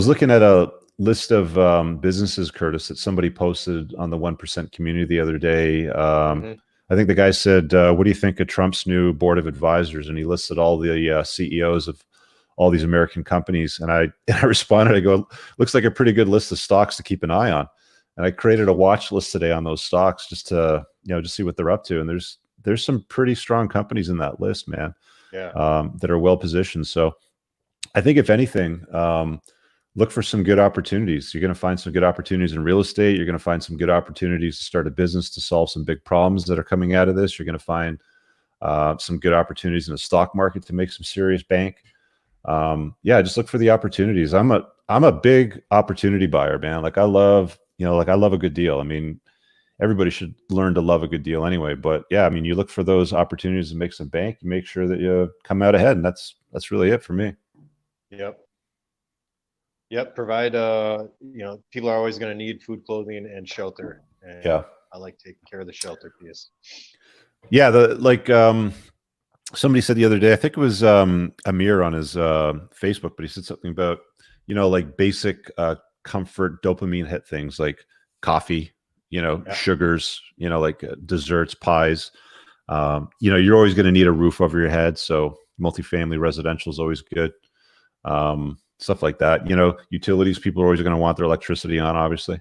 looking at a list of businesses, Curtis, that somebody posted on the 1% community the other day. I think the guy said, what do you think of Trump's new board of advisors? And he listed all the CEOs of all these American companies. And I responded, I go, looks like a pretty good list of stocks to keep an eye on. And I created a watch list today on those stocks just to, just see what they're up to. And there's some pretty strong companies in that list, man, that are well positioned. So I think if anything, look for some good opportunities. You're going to find some good opportunities in real estate. You're going to find some good opportunities to start a business to solve some big problems that are coming out of this. You're going to find some good opportunities in the stock market to make some serious bank. Just look for the opportunities. I'm a big opportunity buyer, man. Like I love a good deal. I mean, everybody should learn to love a good deal anyway. But yeah, I mean, you look for those opportunities to make some bank, you make sure that you come out ahead. And that's really it for me. Yep. Yep. Provide, people are always going to need food, clothing, and shelter. And Yeah. I like taking care of the shelter piece. Yeah. Somebody said the other day, I think it was Amir on his Facebook, but he said something about, like basic comfort dopamine hit things like coffee, sugars, like desserts, pies. You're always going to need a roof over your head. So multifamily residential is always good. Stuff like that. Utilities, people are always going to want their electricity on, obviously.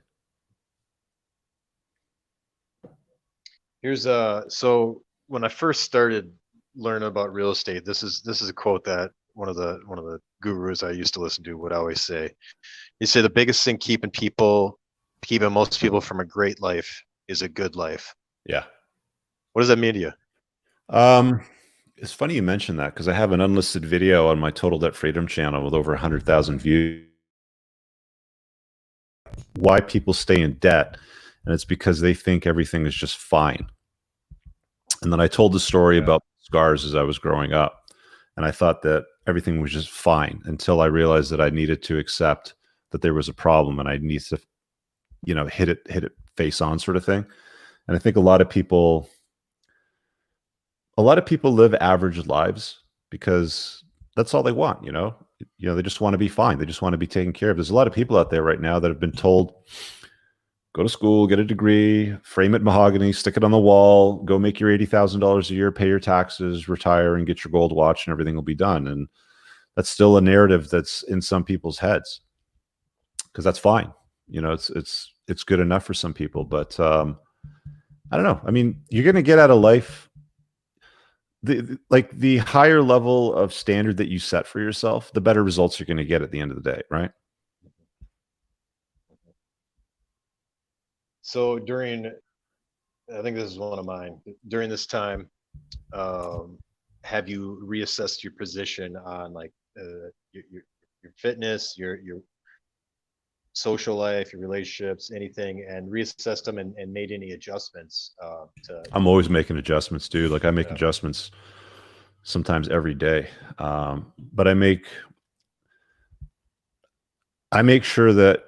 Here's so when I first started learning about real estate, this is a quote that one of the gurus I used to listen to would always say. He said the biggest thing keeping most people from a great life is a good life. Yeah. What does that mean to you? It's funny you mentioned that because I have an unlisted video on my Total Debt Freedom channel with over 100,000 views. Why people stay in debt, and it's because they think everything is just fine. And then I told the story about scars as I was growing up, and I thought that everything was just fine until I realized that I needed to accept that there was a problem and I need to, hit it face on, sort of thing. And I think a lot of people live average lives because that's all they want. They just want to be fine. They just want to be taken care of. There's a lot of people out there right now that have been told, go to school, get a degree, frame it mahogany, stick it on the wall, go make your $80,000 a year, pay your taxes, retire, and get your gold watch, and everything will be done. And that's still a narrative that's in some people's heads because that's fine. It's good enough for some people, but I don't know. I mean, you're going to get out of life the higher level of standard that you set for yourself, the better results you're going to get at the end of the day, right? So I think this is one of mine. During this time, have you reassessed your position on like your fitness, your social life, your relationships, anything, and reassessed them and made any adjustments? I'm always making adjustments, dude. Like I make adjustments sometimes every day, but I make sure that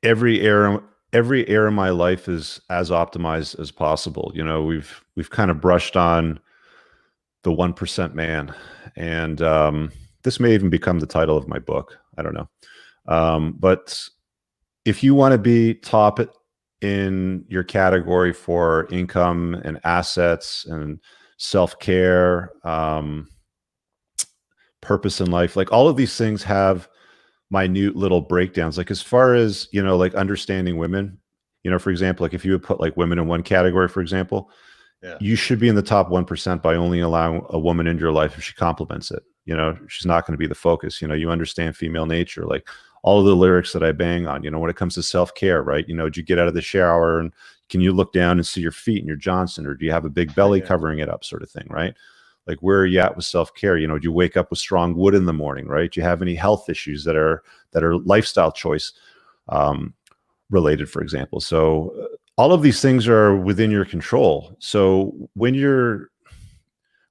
every area of my life is as optimized as possible. We've kind of brushed on the 1% man, and this may even become the title of my book. I don't know, but if you want to be top in your category for income and assets and self-care, purpose in life, like all of these things have minute little breakdowns. Like as far as, like understanding women, for example, like if you would put like women in one category, for example, you should be in the top 1% by only allowing a woman into your life if she complements it. She's not going to be the focus. You understand female nature, like all of the lyrics that I bang on, when it comes to self-care, right? Do you get out of the shower and can you look down and see your feet and your Johnson, or do you have a big belly covering it up, sort of thing, right? Like where are you at with self-care? Do you wake up with strong wood in the morning, right? Do you have any health issues that are lifestyle choice related, for example? So all of these things are within your control. So when you're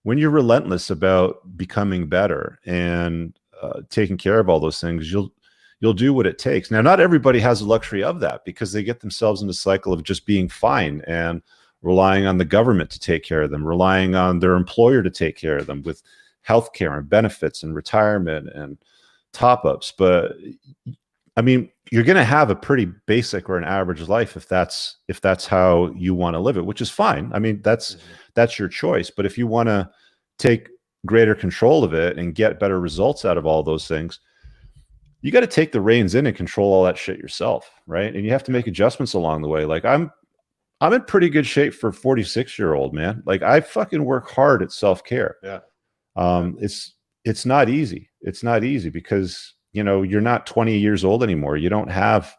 relentless about becoming better and taking care of all those things, you'll do what it takes. Now, not everybody has the luxury of that because they get themselves in the cycle of just being fine and relying on the government to take care of them, relying on their employer to take care of them with healthcare and benefits and retirement and top-ups. But I mean, you're going to have a pretty basic or an average life if that's how you want to live it, which is fine. I mean, that's your choice. But if you want to take greater control of it and get better results out of all those things, you got to take the reins in and control all that shit yourself, right? And you have to make adjustments along the way. Like I'm in pretty good shape for a 46-year-old, man. Like I fucking work hard at self-care. Yeah. It's not easy. It's not easy because, you're not 20 years old anymore. You don't have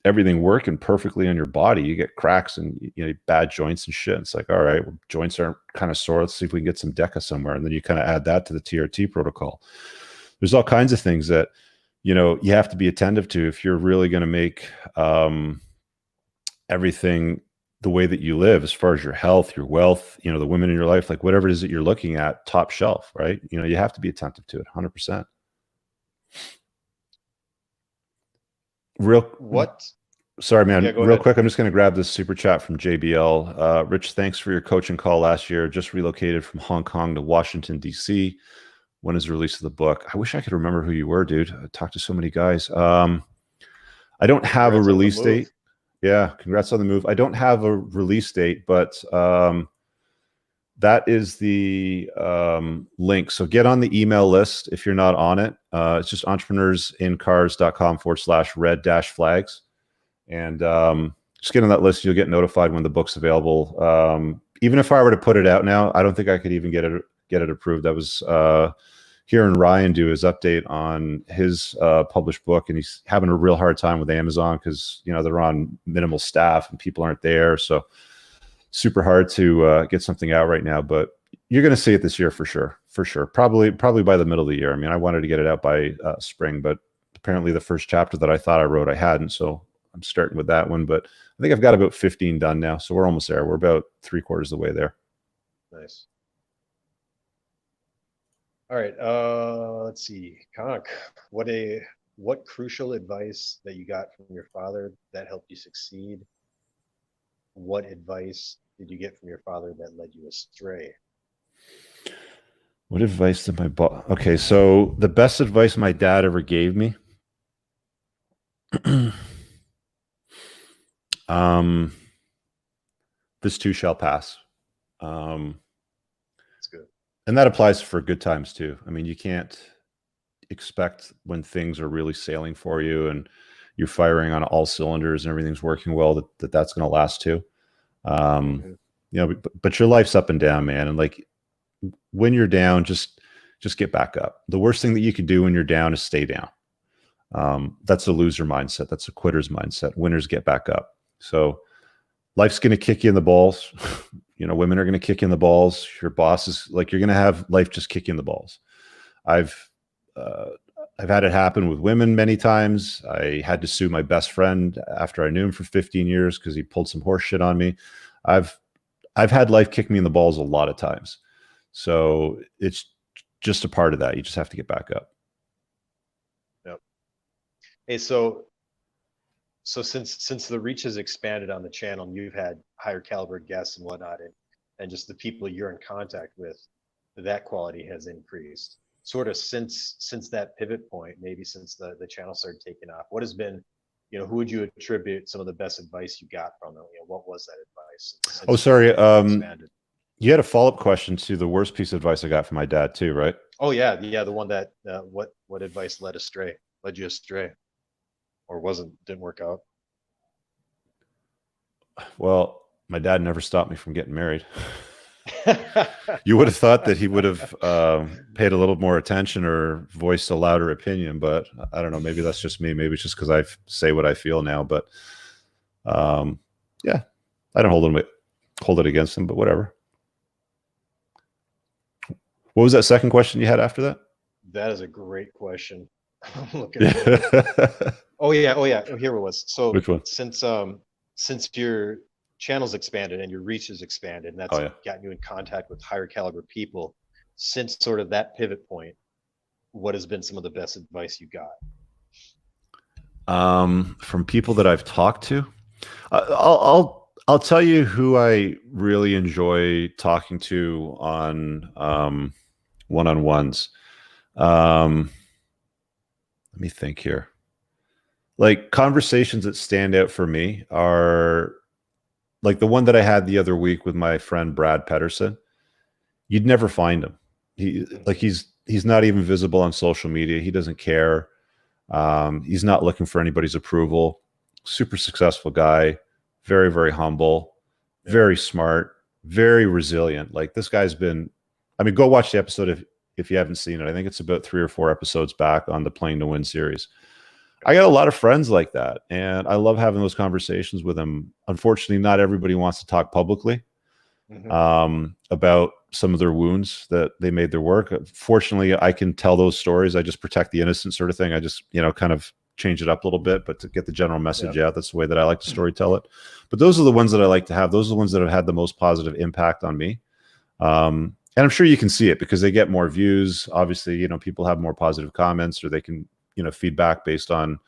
everything working perfectly on your body. You get cracks and bad joints and shit. It's like, all right, well, joints are kind of sore. Let's see if we can get some DECA somewhere. And then you kind of add that to the TRT protocol. There's all kinds of things that, you have to be attentive to if you're really going to make everything the way that you live, as far as your health, your wealth, the women in your life, like whatever it is that you're looking at, top shelf, right? You have to be attentive to it 100%. What? Sorry, man. Yeah, go Real ahead. quick, I'm just going to grab this super chat from JBL. Rich, thanks for your coaching call last year. Just relocated from Hong Kong to Washington, D.C. When is the release of the book? I wish I could remember who you were, dude. I talked to so many guys. I don't have a release date. Yeah, congrats on the move. I don't have a release date, but that is the link. So get on the email list if you're not on it. It's just entrepreneursincars.com/red-flags. And just get on that list. You'll get notified when the book's available. Even if I were to put it out now, I don't think I could even get it approved. I was hearing Ryan do his update on his published book, and he's having a real hard time with Amazon because they're on minimal staff and people aren't there. So super hard to get something out right now. But you're going to see it this year for sure. Probably by the middle of the year. I mean, I wanted to get it out by spring, but apparently the first chapter that I thought I wrote, I hadn't. So I'm starting with that one, but I think I've got about 15 done now. So we're almost there. We're about 3/4 of the way there. Nice. All right. Let's see. Conk, what crucial advice that you got from your father that helped you succeed? What advice did you get from your father that led you astray? What advice did okay, so the best advice my dad ever gave me. This too shall pass. That's good. And that applies for good times too. I mean, you can't expect when things are really sailing for you and you're firing on all cylinders and everything's working well that's going to last too. But your life's up and down, man. And like when you're down, just get back up. The worst thing that you can do when you're down is stay down. That's a loser mindset. That's a quitter's mindset. Winners get back up. So life's going to kick you in the balls. Women are going to kick you in the balls. Your boss is like, you're going to have life just kick you in the balls. I've had it happen with women many times. I had to sue my best friend after I knew him for 15 years because he pulled some horse shit on me. I've had life kick me in the balls a lot of times. So it's just a part of that. You just have to get back up. Yep. Hey, so since the reach has expanded on the channel and you've had higher caliber guests and whatnot, and just the people you're in contact with, that quality has increased. Sort of since that pivot point, maybe since the channel started taking off, what has been, who would you attribute some of the best advice you got from them? What was that advice? Oh, sorry. You had a follow-up question to the worst piece of advice I got from my dad too, right? Oh yeah. The one that what advice led you astray, or didn't work out? Well, my dad never stopped me from getting married. You would have thought that he would have paid a little more attention or voiced a louder opinion, but I don't know. Maybe that's just me. Maybe it's just because I say what I feel now. But yeah, I don't hold it against him. But whatever. What was that second question you had after that? That is a great question. I'm looking at it. Oh yeah. Oh, here it was. So which one? Since your channel's expanded and your reach has expanded, and that's gotten you in contact with higher caliber people, since sort of that pivot point, what has been some of the best advice you got? From people that I've talked to, I'll tell you who I really enjoy talking to on one-on-ones. Let me think here. Like conversations that stand out for me are like the one that I had the other week with my friend Brad Pedersen. You'd never find him. He's not even visible on social media. He doesn't care. He's not looking for anybody's approval. Super successful guy, very, very humble, very smart, very resilient. Like this guy's been, go watch the episode if you haven't seen it. I think it's about 3 or 4 episodes back on the Playing to Win series. I got a lot of friends like that, and I love having those conversations with them. Unfortunately, not everybody wants to talk publicly about some of their wounds that they made their work. Fortunately, I can tell those stories. I just protect the innocent sort of thing. I just, kind of change it up a little bit, but to get the general message out, that's the way that I like to story tell it. But those are the ones that I like to have. Those are the ones that have had the most positive impact on me. And I'm sure you can see it because they get more views. Obviously, people have more positive comments, or they can, feedback based on,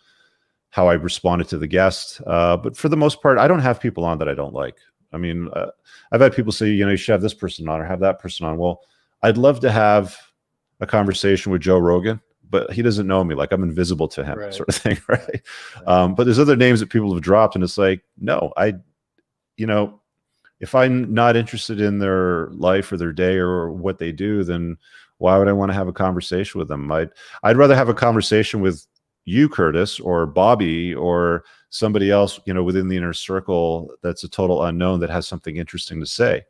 how I responded to the guest. But for the most part, I don't have people on that I don't like. I mean, I've had people say, you should have this person on or have that person on. Well, I'd love to have a conversation with Joe Rogan, but he doesn't know me. Like, I'm invisible to him, Right. sort of thing, right? But there's other names that people have dropped, and it's like, no, if I'm not interested in their life or their day or what they do, then why would I want to have a conversation with them? I'd rather have a conversation with you, Curtis, or Bobby, or somebody else, within the inner circle that's a total unknown that has something interesting to say,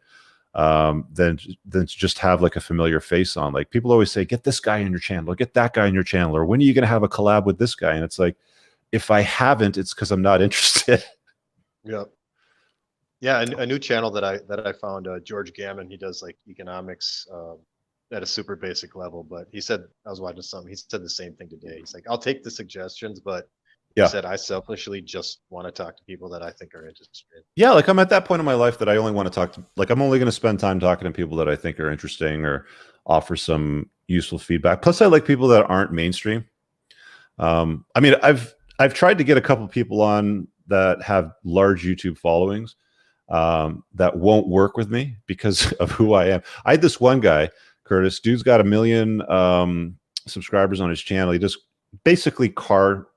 than to just have like a familiar face on. Like, people always say, get this guy in your channel, or get that guy in your channel, or when are you going to have a collab with this guy? And it's like, if I haven't, it's because I'm not interested. Yep. Yeah, a new channel that I found, George Gammon. He does like economics at a super basic level, but he said, I was watching something, he said the same thing today. He's like, I'll take the suggestions, but he said, I selfishly just want to talk to people that I think are interested. Yeah, like, I'm at that point in my life that I only want to talk to, like, I'm only going to spend time talking to people that I think are interesting or offer some useful feedback. Plus, I like people that aren't mainstream. I mean, I've tried to get a couple people on that have large YouTube followings that won't work with me because of who I am. I had this one guy, Curtis, dude's got 1 million subscribers on his channel. He does basically car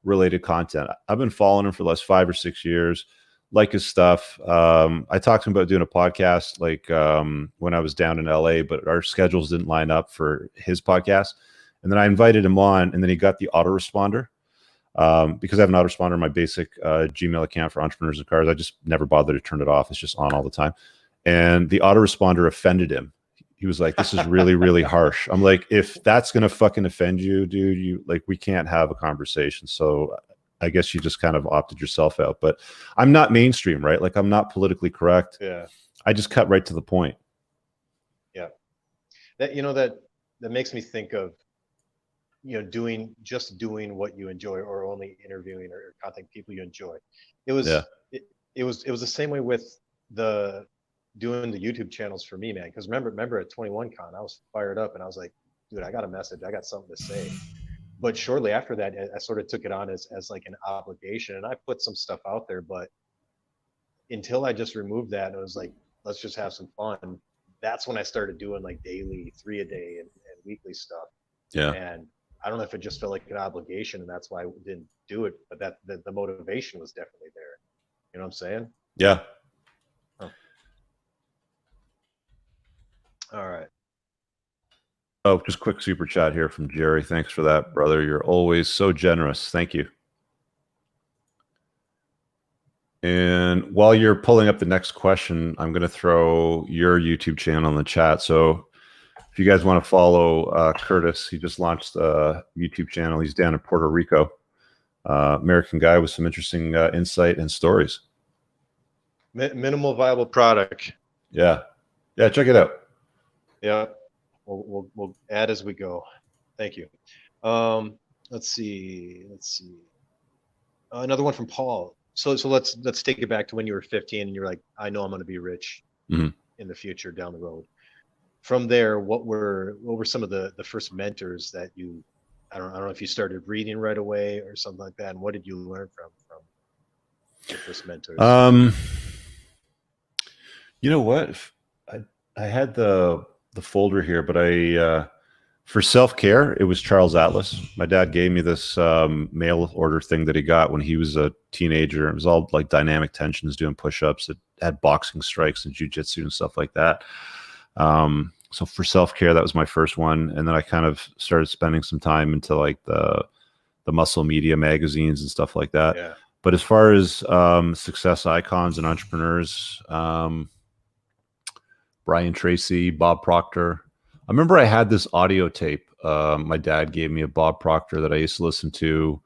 related content. I've been following him for the last 5 or 6 years, like his stuff. I talked to him about doing a podcast like when I was down in LA, but our schedules didn't line up for his podcast. And then I invited him on, and then he got the autoresponder. Because I have an autoresponder in my basic Gmail account for entrepreneurs and cars. I just never bothered to turn it off. It's just on all the time. And the autoresponder offended him. He was like, this is really, really harsh. I'm like, if that's going to fucking offend you, dude, we can't have a conversation. So I guess you just kind of opted yourself out. But I'm not mainstream, right? Like, I'm not politically correct. Yeah. I just cut right to the point. Yeah. That makes me think of, doing what you enjoy, or only interviewing or contacting people you enjoy. It was the same way with doing the YouTube channels for me, man. Because remember at 21Con, I was fired up and I was like, dude, I got a message, I got something to say. But shortly after that, I sort of took it on as like an obligation, and I put some stuff out there. But until I just removed that, it was like, let's just have some fun. That's when I started doing like daily, 3 a day and weekly stuff. Yeah. And I don't know if it just felt like an obligation, and that's why I didn't do it. But the motivation was definitely there. You know what I'm saying? Yeah. All right. Oh, just quick super chat here from Jerry. Thanks for that, brother. You're always so generous. Thank you. And while you're pulling up the next question, I'm going to throw your YouTube channel in the chat. So if you guys want to follow Curtis, he just launched a YouTube channel. He's down in Puerto Rico. American guy with some interesting insight and stories. Minimal viable product. Yeah. Yeah, check it out. Yeah. We'll add as we go. Thank you. Let's see. Another one from Paul. So let's take it back to when you were 15 and you're like, I know I'm going to be rich in the future down the road. From there, what were some of the first mentors that you, I don't know if you started reading right away or something like that, and what did you learn from your first mentors? You know what? I had the folder here, but for self-care, it was Charles Atlas. My dad gave me this mail order thing that he got when he was a teenager. It was all like dynamic tensions, doing push-ups. It had boxing strikes and jiu-jitsu and stuff like that. So for self-care, that was my first one. And then I kind of started spending some time into like the muscle media magazines and stuff like that. Yeah. But as far as success icons and entrepreneurs, Brian Tracy, Bob Proctor. I remember I had this audio tape my dad gave me of Bob Proctor that I used to listen to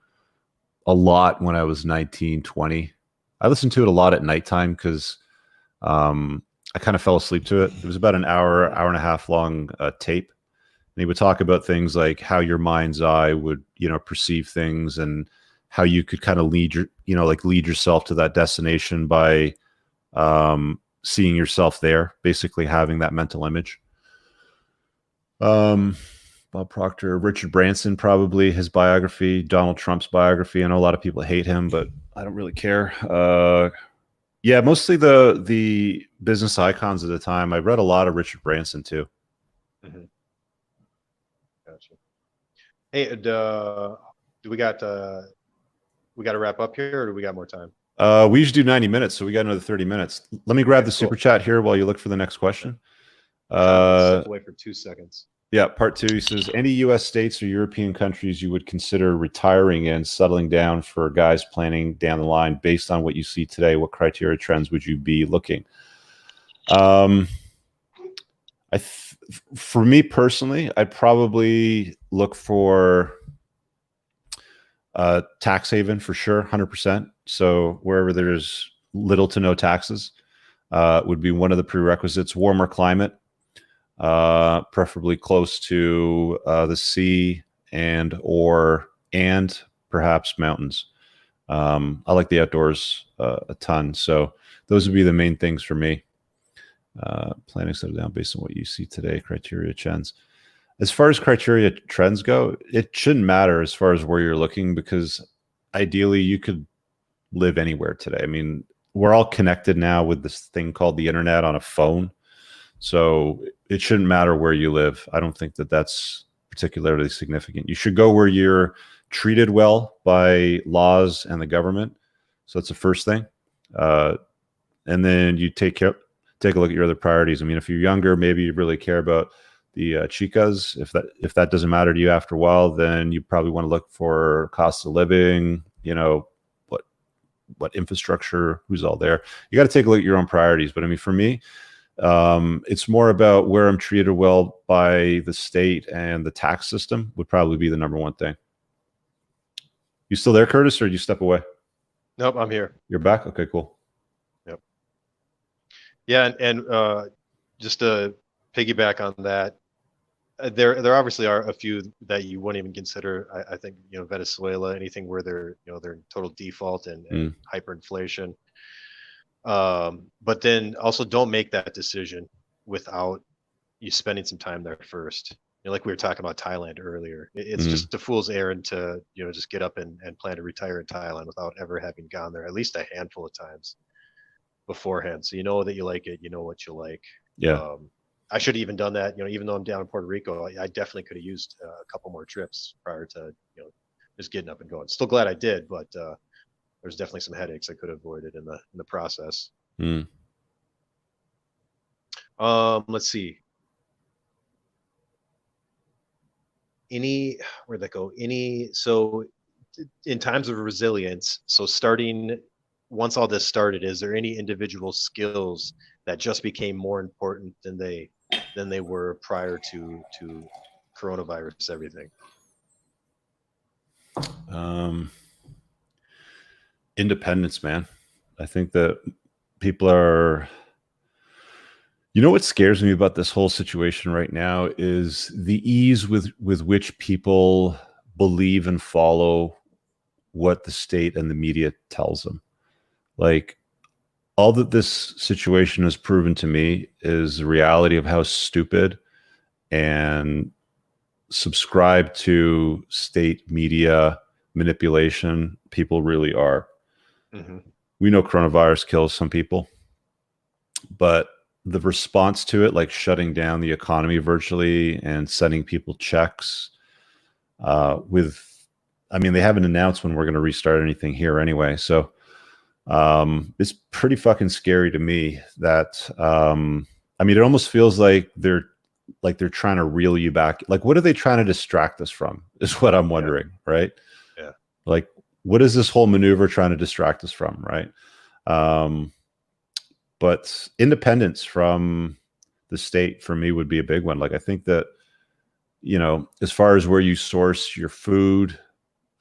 a lot when I was 19, 20. I listened to it a lot at nighttime because I kind of fell asleep to it. It was about an hour and a half long tape. And he would talk about things like how your mind's eye would, perceive things, and how you could kind of lead yourself to that destination by seeing yourself there, basically having that mental image. But Bob Proctor, Richard Branson, probably his biography, Donald Trump's biography. I know a lot of people hate him, but I don't really care. Yeah, mostly the business icons of the time. I read a lot of Richard Branson too. Mhm. Gotcha. Hey, do we got to wrap up here, or do we got more time? We usually do 90 minutes, so we got another 30 minutes. Let me grab the super chat here while you look for the next question. Step away for 2 seconds. Yeah, part 2. He says, any U.S. states or European countries you would consider retiring in, settling down for guys planning down the line based on what you see today? What criteria trends would you be looking? For me personally, I'd probably look for tax haven for sure, 100%. So wherever there's little to no taxes would be one of the prerequisites. Warmer climate, preferably close to the sea and perhaps mountains. I like the outdoors a ton. So those would be the main things for me. Planning to settle down based on what you see today, criteria trends. As far as criteria trends go, it shouldn't matter as far as where you're looking, because ideally you could live anywhere today. I mean, we're all connected now with this thing called the internet on a phone. So it shouldn't matter where you live. I don't think that that's particularly significant. You should go where you're treated well by laws and the government. So that's the first thing. And then you take a look at your other priorities. I mean, if you're younger, maybe you really care about the chicas. If that doesn't matter to you after a while, then you probably want to look for cost of living, what infrastructure, who's all there. You got to take a look at your own priorities. But I mean, for me, it's more about where I'm treated well by the state, and the tax system would probably be the number one thing. You still there, Curtis, or did you step away? Nope, I'm here. You're back? Okay, cool. Yep. Yeah, and just to piggyback on that, there obviously are a few that you wouldn't even consider. I think Venezuela, anything where they're in total default and hyperinflation. But then also don't make that decision without you spending some time there first. Like we were talking about Thailand earlier. It's just a fool's errand to just get up and plan to retire in Thailand without ever having gone there at least a handful of times beforehand. So you know that you like it, you know what you like. Yeah. I should have even done that. Even though I'm down in Puerto Rico, I definitely could have used a couple more trips prior to just getting up and going. Still glad I did, but there's definitely some headaches I could have avoided in the process. Let's see. Where'd that go? So in times of resilience, so starting once all this started, is there any individual skills that just became more important than they were prior to coronavirus, everything? Independence, man. I think that people are, what scares me about this whole situation right now is the ease with which people believe and follow what the state and the media tells them. Like, all that this situation has proven to me is the reality of how stupid and subscribed to state media manipulation people really are. We know coronavirus kills some people, but the response to it, like shutting down the economy virtually and sending people checks they haven't announced when we're going to restart anything here anyway. So it's pretty fucking scary to me that, it almost feels like they're trying to reel you back. Like, what are they trying to distract us from is what I'm wondering. Yeah. Right. Yeah. Like, what is this whole maneuver trying to distract us from? Right. But independence from the state for me would be a big one. Like, I think that, as far as where you source your food,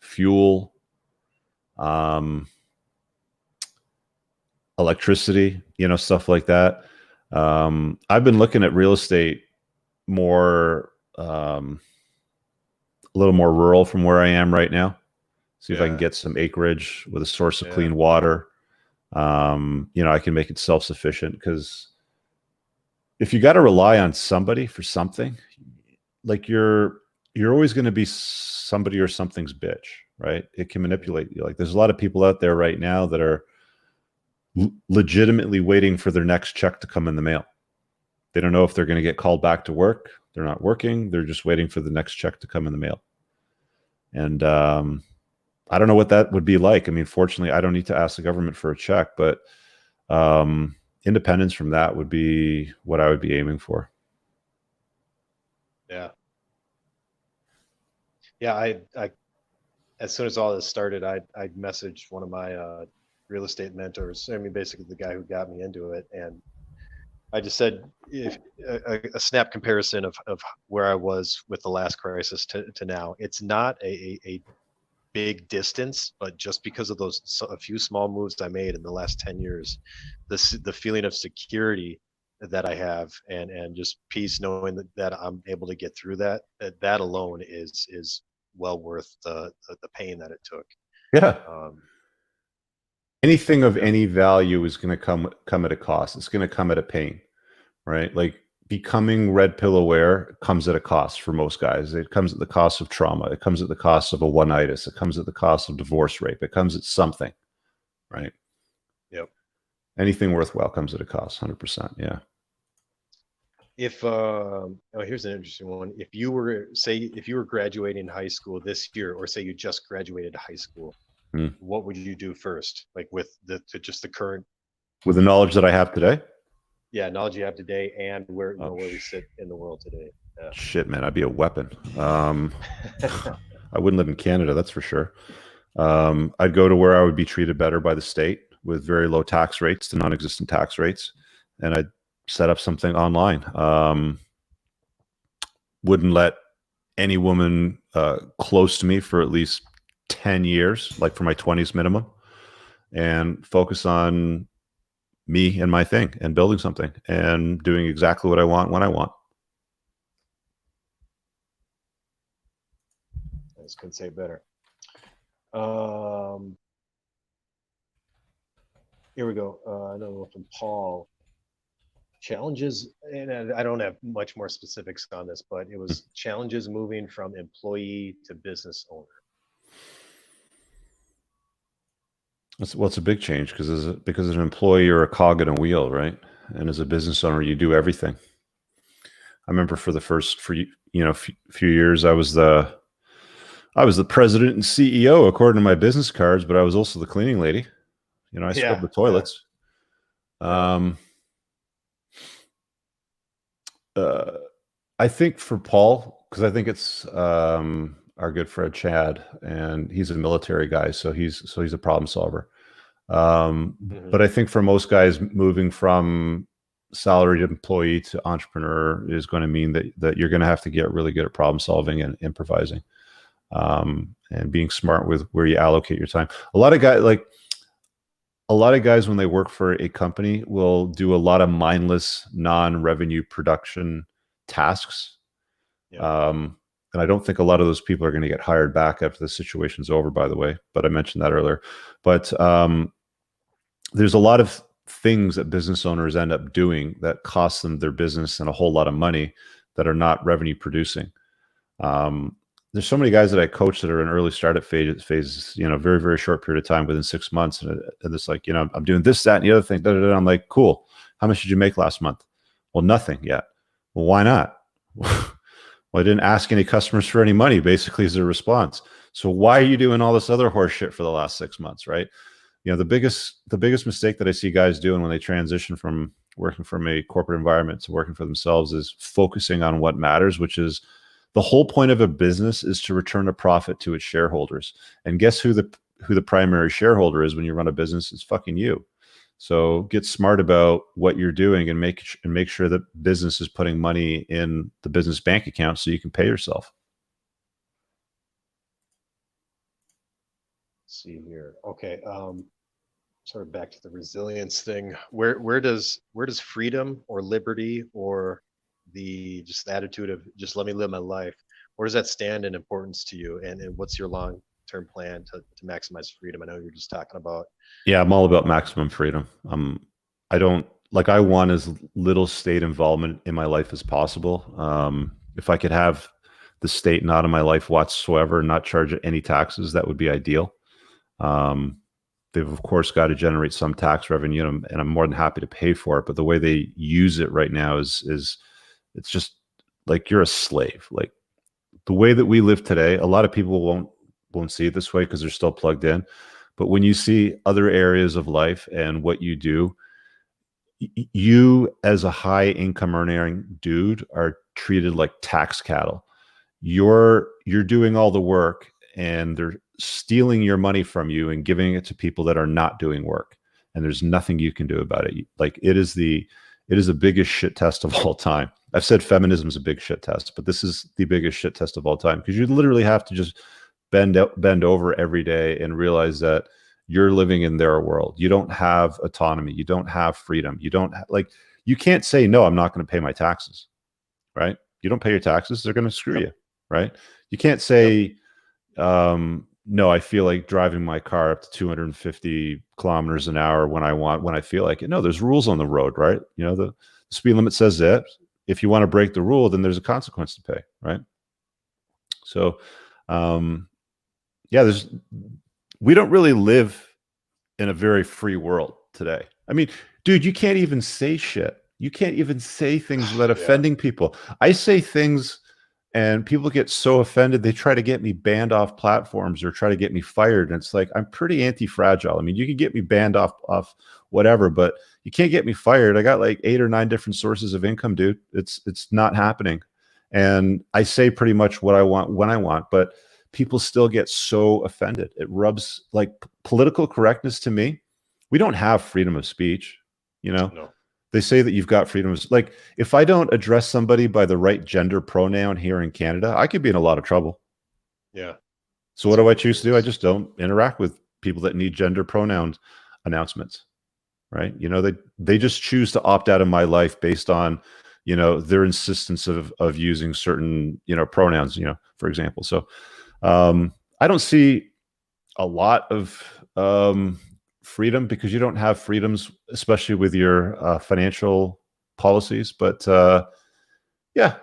fuel, electricity, stuff like that. I've been looking at real estate more, a little more rural from where I am right now. See if I can get some acreage with a source of clean water. I can make it self-sufficient, because if you got to rely on somebody for something, like you're you're always going to be somebody or something's bitch, right? It can manipulate you. Like there's a lot of people out there right now that are legitimately waiting for their next check to come in the mail. They don't know if they're going to get called back to work. They're not working. They're just waiting for the next check to come in the mail. And I don't know what that would be like. I mean, fortunately, I don't need to ask the government for a check, but independence from that would be what I would be aiming for. Yeah. Yeah. I as soon as all this started, I messaged one of my real estate mentors. I mean, basically the guy who got me into it. And I just said, if a snap comparison of where I was with the last crisis to now, it's not a big distance, but just because of a few small moves I made in the last 10 years, the feeling of security that I have and just peace knowing that I'm able to get through that alone is well worth the pain that it took. Yeah. Anything of any value is going to come at a cost. It's going to come at a pain, right? Like becoming red pill aware comes at a cost for most guys. It comes at the cost of trauma. It comes at the cost of a one-itis. It comes at the cost of divorce rape. It comes at something, right? Yep. Anything worthwhile comes at a cost, 100%. Yeah. If here's an interesting one. If you were graduating high school this year, or say you just graduated high school, what would you do first? Like with the current, with the knowledge that I have today? Yeah, knowledge you have today, and where we sit in the world today. Yeah. Shit, man, I'd be a weapon. I wouldn't live in Canada, that's for sure. I'd go to where I would be treated better by the state with very low tax rates to non-existent tax rates, and I'd set up something online. Wouldn't let any woman close to me for at least 10 years, like for my 20s minimum, and focus on me and my thing and building something and doing exactly what I want when I want. I just couldn't say it better. Here we go. Another one from Paul. Challenges, and I don't have much more specifics on this, but it was challenges moving from employee to business owner. It's a big change because as an employee, you're a cog in a wheel, right? And as a business owner, you do everything. I remember for few years, I was the president and CEO according to my business cards, but I was also the cleaning lady. I scrubbed the toilets. Yeah. I think for Paul, because I think it's our good friend Chad, and he's a military guy, so he's a problem solver. But I think for most guys, moving from salaried employee to entrepreneur is going to mean that you're going to have to get really good at problem solving and improvising, and being smart with where you allocate your time. A lot of guys, when they work for a company, will do a lot of mindless, non-revenue production tasks. Yeah. And I don't think a lot of those people are going to get hired back after the situation's over, by the way, but I mentioned that earlier. But there's a lot of things that business owners end up doing that cost them their business and a whole lot of money that are not revenue producing. There's so many guys that I coach that are in early startup phases, very, very short period of time, within 6 months. And it's like, I'm doing this, that, and the other thing. I'm like, cool. How much did you make last month? Well, nothing yet. Well, why not? Well, I didn't ask any customers for any money, basically, is their response. So why are you doing all this other horse shit for the last 6 months, right? The biggest mistake that I see guys doing when they transition from working from a corporate environment to working for themselves is focusing on what matters, which is the whole point of a business is to return a profit to its shareholders. And guess who the primary shareholder is when you run a business? It's fucking you. So get smart about what you're doing and make sure that business is putting money in the business bank account so you can pay yourself. Let's see here. Okay. Sort of back to the resilience thing. Where does freedom or liberty or the attitude of just let me live my life, where does that stand in importance to you? And what's your long-term plan to maximize freedom? I know you're just talking about. Yeah, I'm all about maximum freedom. I want as little state involvement in my life as possible. If I could have the state not in my life whatsoever, not charge any taxes, that would be ideal. They've of course got to generate some tax revenue, and I'm more than happy to pay for it. But the way they use it right now is it's just like you're a slave. Like the way that we live today, a lot of people won't see it this way because they're still plugged in. But when you see other areas of life and what you do, you as a high income earning dude are treated like tax cattle. You're doing all the work, and they're stealing your money from you and giving it to people that are not doing work, and there's nothing you can do about it. Like it is the biggest shit test of all time. I've said feminism is a big shit test, but this is the biggest shit test of all time, because you literally have to just bend over every day and realize that you're living in their world. You don't have autonomy. You don't have freedom. You don't like, you can't say, no, I'm not going to pay my taxes, right? You don't pay your taxes, they're going to screw you, right? You can't say, no, I feel like driving my car up to 250 kilometers an hour when I feel like it. No, there's rules on the road, right? You know, the speed limit says that. If you want to break the rule, then there's a consequence to pay, right? So, yeah, we don't really live in a very free world today. I mean, dude, you can't even say shit. You can't even say things without offending people. I say things and people get so offended, they try to get me banned off platforms or try to get me fired. And it's like, I'm pretty anti-fragile. I mean, you can get me banned off whatever, but you can't get me fired. I got like 8 or 9 different sources of income, dude. It's not happening. And I say pretty much what I want when I want, but people still get so offended. It rubs, like, political correctness to me. We don't have freedom of speech, you know? No. They say that you've got freedom of, like, if I don't address somebody by the right gender pronoun here in Canada, I could be in a lot of trouble. Yeah. So what do I choose to do? I just don't interact with people that need gender pronoun announcements, right? You know, they just choose to opt out of my life based on, you know, their insistence of using certain, you know, pronouns, you know, for example. So I don't see a lot of freedom, because you don't have freedoms, especially with your financial policies. But yeah,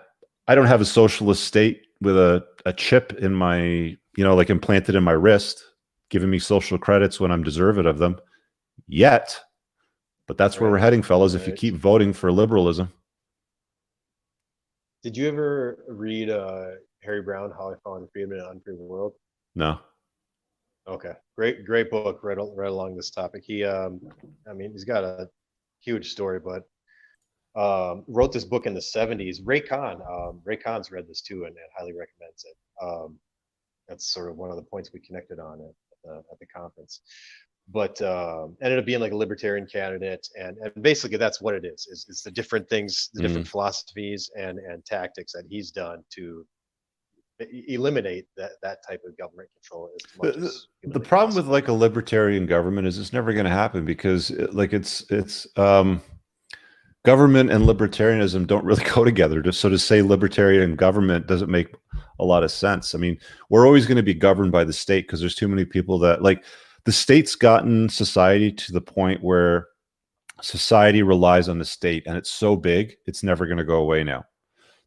I don't have a socialist state with a chip in my, you know, like implanted in my wrist, giving me social credits when I'm deserving of them yet. But that's where we're heading, fellas, if you keep voting for liberalism. Did you ever read Harry Brown, How I Found Freedom in an Unfree World? No. Okay, great book, right along this topic. He, I mean, he's got a huge story, but wrote this book in the 70s. Ray Khan's read this too and highly recommends it. That's sort of one of the points we connected on at the conference. But ended up being like a libertarian candidate, and basically that's what it is. It's the different things, the different philosophies and tactics that he's done to eliminate that type of government control as much as the problem with like a libertarian government is it's never going to happen, because like it's government and libertarianism don't really go together. So to say libertarian government doesn't make a lot of sense. I mean, we're always going to be governed by the state because there's too many people that, like, the state's gotten society to the point where society relies on the state, and it's so big, it's never going to go away now.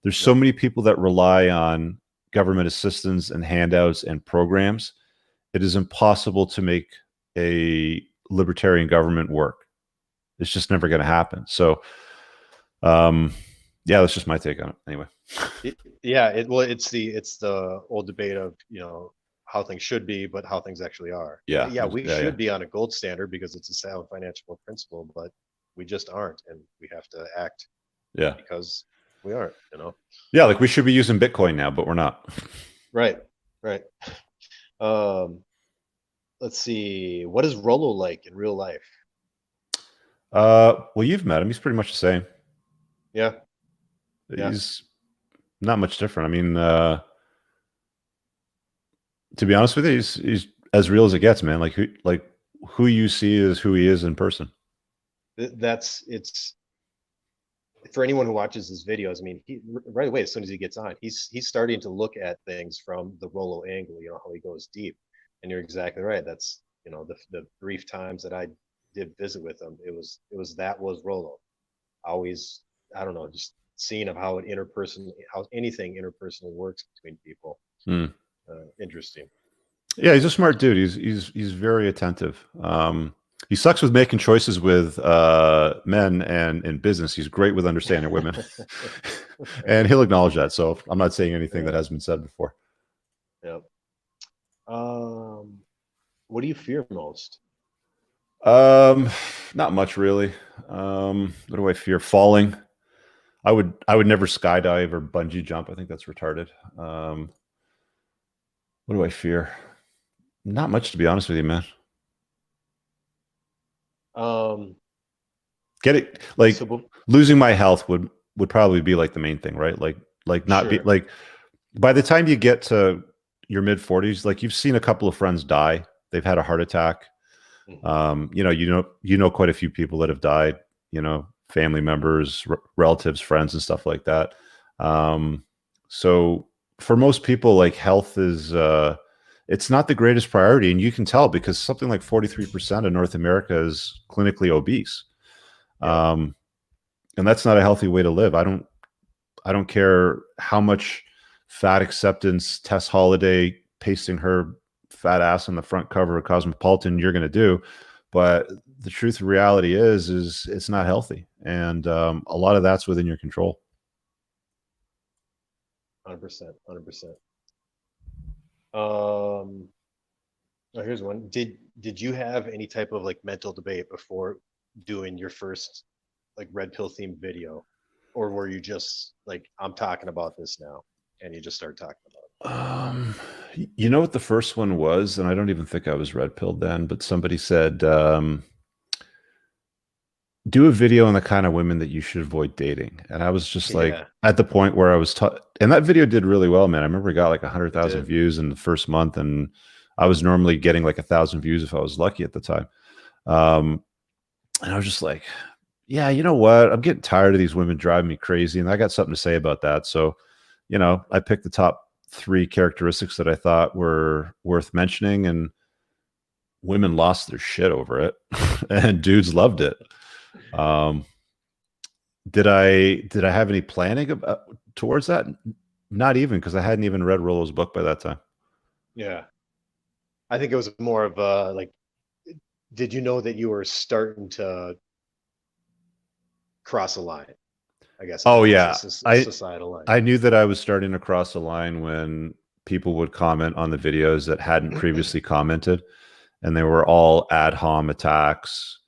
There's so many people that rely on government assistance and handouts and programs. It is impossible to make a libertarian government work. It's just never going to happen. So, yeah, that's just my take on it. Anyway. It's the old debate of, you know, how things should be, but how things actually are. We should be on a gold standard because it's a sound financial principle, but we just aren't, and we have to act. Because we aren't, you know. Yeah, like we should be using Bitcoin now, but we're not. Right. Let's see. What is Rollo like in real life? Well, you've met him. He's pretty much the same. Yeah. He's not much different. I mean, to be honest with you, he's as real as it gets, man. Like who you see is who he is in person. It's for anyone who watches his videos. I mean, he right away, as soon as he gets on, he's starting to look at things from the Rollo angle, you know, how he goes deep. And you're exactly right. That's, you know, the brief times that I did visit with him, it was Rollo. Always, I don't know, just scene of how how anything interpersonal works between people. Hmm. Interesting. Yeah, he's a smart dude. He's very attentive. He sucks with making choices with men and in business. He's great with understanding women, and he'll acknowledge that. So I'm not saying anything that hasn't been said before. Yeah. What do you fear most? Not much really. What do I fear? Falling. I would never skydive or bungee jump. I think that's retarded. What do I fear? Not much, to be honest with you, man. Get it? Like losing my health would probably be like the main thing, right? Like not be Sure. like by the time you get to your mid 40s, like you've seen a couple of friends die. They've had a heart attack. You know quite a few people that have died, family members, relatives, friends, and stuff like that. So for most people, like health is it's not the greatest priority, and you can tell because something like 43% of North America is clinically obese. And that's not a healthy way to live. I don't care how much fat acceptance Tess Holliday pasting her fat ass on the front cover of Cosmopolitan you're going to do, but the truth of reality is it's not healthy, and a lot of that's within your control. 100%. Here's one. Did you have any type of like mental debate before doing your first like red pill themed video, or were you just like, I'm talking about this now, and you just started talking about it? You know what the first one was, and I don't even think I was red pilled then, but somebody said, do a video on the kind of women that you should avoid dating. And I was just like at the point where I was and that video did really well, man. I remember it got like 100,000 views in the first month, and I was normally getting like 1,000 views if I was lucky at the time. And I was just like, yeah, you know what? I'm getting tired of these women driving me crazy, and I got something to say about that. So, I picked the top 3 characteristics that I thought were worth mentioning, and women lost their shit over it, and dudes loved it. Did I have any planning towards that? Not even, because I hadn't even read Rollo's book by that time. Yeah, I think it was more of like, did you know that you were starting to cross a line? I guess. Oh yeah, societal line. I knew that I was starting to cross a line when people would comment on the videos that hadn't previously commented, and they were all ad hom attacks.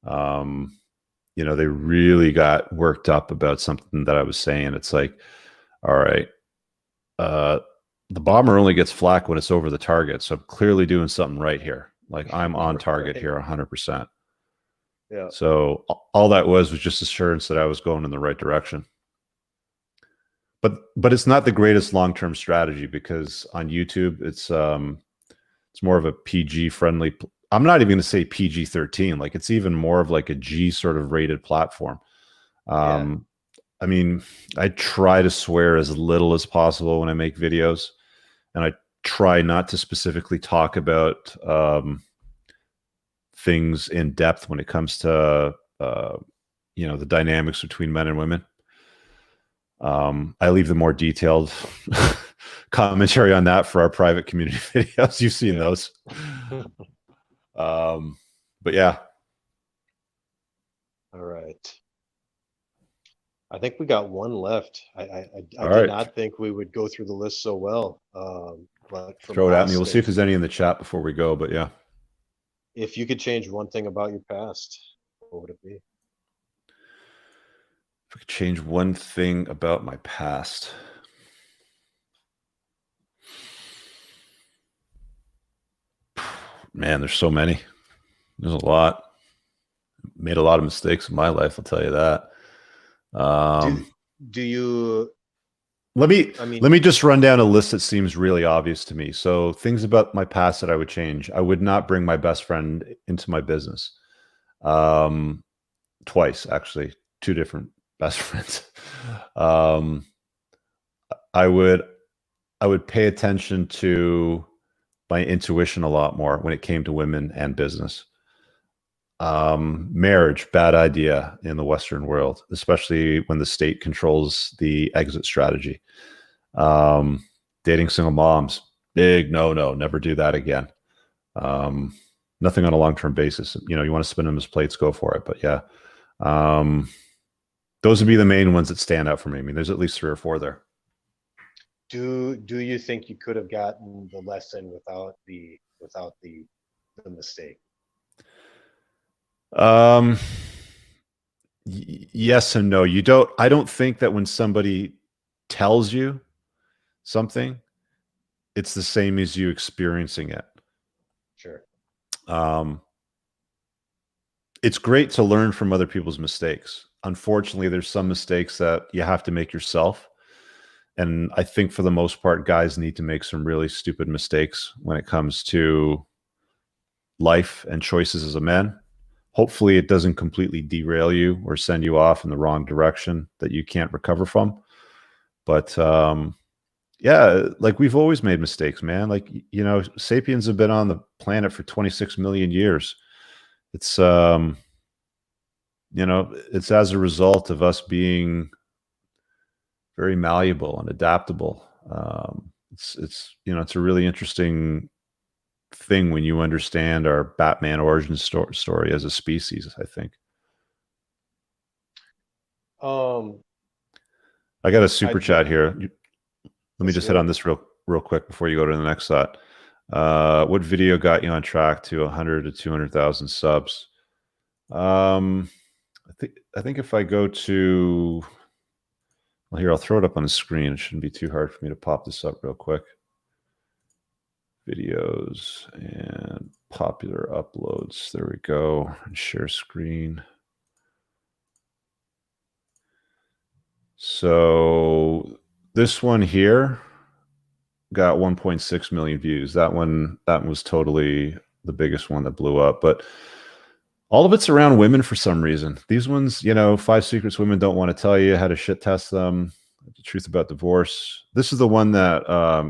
They really got worked up about something that I was saying. It's like, all right, the bomber only gets flack when it's over the target. So I'm clearly doing something right here. Like I'm on target here 100%. Yeah. So all that was just assurance that I was going in the right direction. But it's not the greatest long-term strategy, because on YouTube, it's more of a PG friendly. I'm not even going to say PG-13. Like it's even more of like a G sort of rated platform. I mean, I try to swear as little as possible when I make videos, and I try not to specifically talk about things in depth when it comes to the dynamics between men and women. I leave the more detailed commentary on that for our private community videos. You've seen those. But yeah. All right. I think we got one left. I did right. not think we would go through the list so well. But throw it at me. We'll see if there's any in the chat before we go. But yeah. If you could change one thing about your past, what would it be? If I could change one thing about my past. Man, there's so many. There's a lot. Made a lot of mistakes in my life, I'll tell you that. Do you let me just run down a list that seems really obvious to me. So things about my past that I would change. I would not bring my best friend into my business. Twice, actually. 2 different best friends. I would pay attention to my intuition a lot more when it came to women and business. Marriage, bad idea in the Western world, especially when the state controls the exit strategy. Dating single moms, big no, never do that again. Nothing on a long-term basis. You know, you want to spin them as plates, go for it. But yeah, those would be the main ones that stand out for me. I mean, there's at least 3 or 4 there. Do you think you could have gotten the lesson without the mistake? Yes and no. You don't. I don't think that when somebody tells you something, it's the same as you experiencing it. Sure. It's great to learn from other people's mistakes. Unfortunately, there's some mistakes that you have to make yourself. And I think for the most part, guys need to make some really stupid mistakes when it comes to life and choices as a man. Hopefully it doesn't completely derail you or send you off in the wrong direction that you can't recover from. But yeah, like we've always made mistakes, man. Like, you know, sapiens have been on the planet for 26 million years. It's, you know, it's as a result of us being very malleable and adaptable. It's, you know, it's a really interesting thing when you understand our Batman origin story as a species, I think. I got a super chat here. Let me just hit on this real quick before you go to the next thought. What video got you on track to 100 to 200,000 subs? I think if I go to, well, here, I'll throw it up on the screen. It shouldn't be too hard for me to pop this up real quick. Videos and popular uploads. There we go. And share screen. So this one here got 1.6 million views. That one was totally the biggest one that blew up. But all of it's around women for some reason. These ones, you know, 5 secrets women don't want to tell you, how to shit test them, the truth about divorce. This is the one that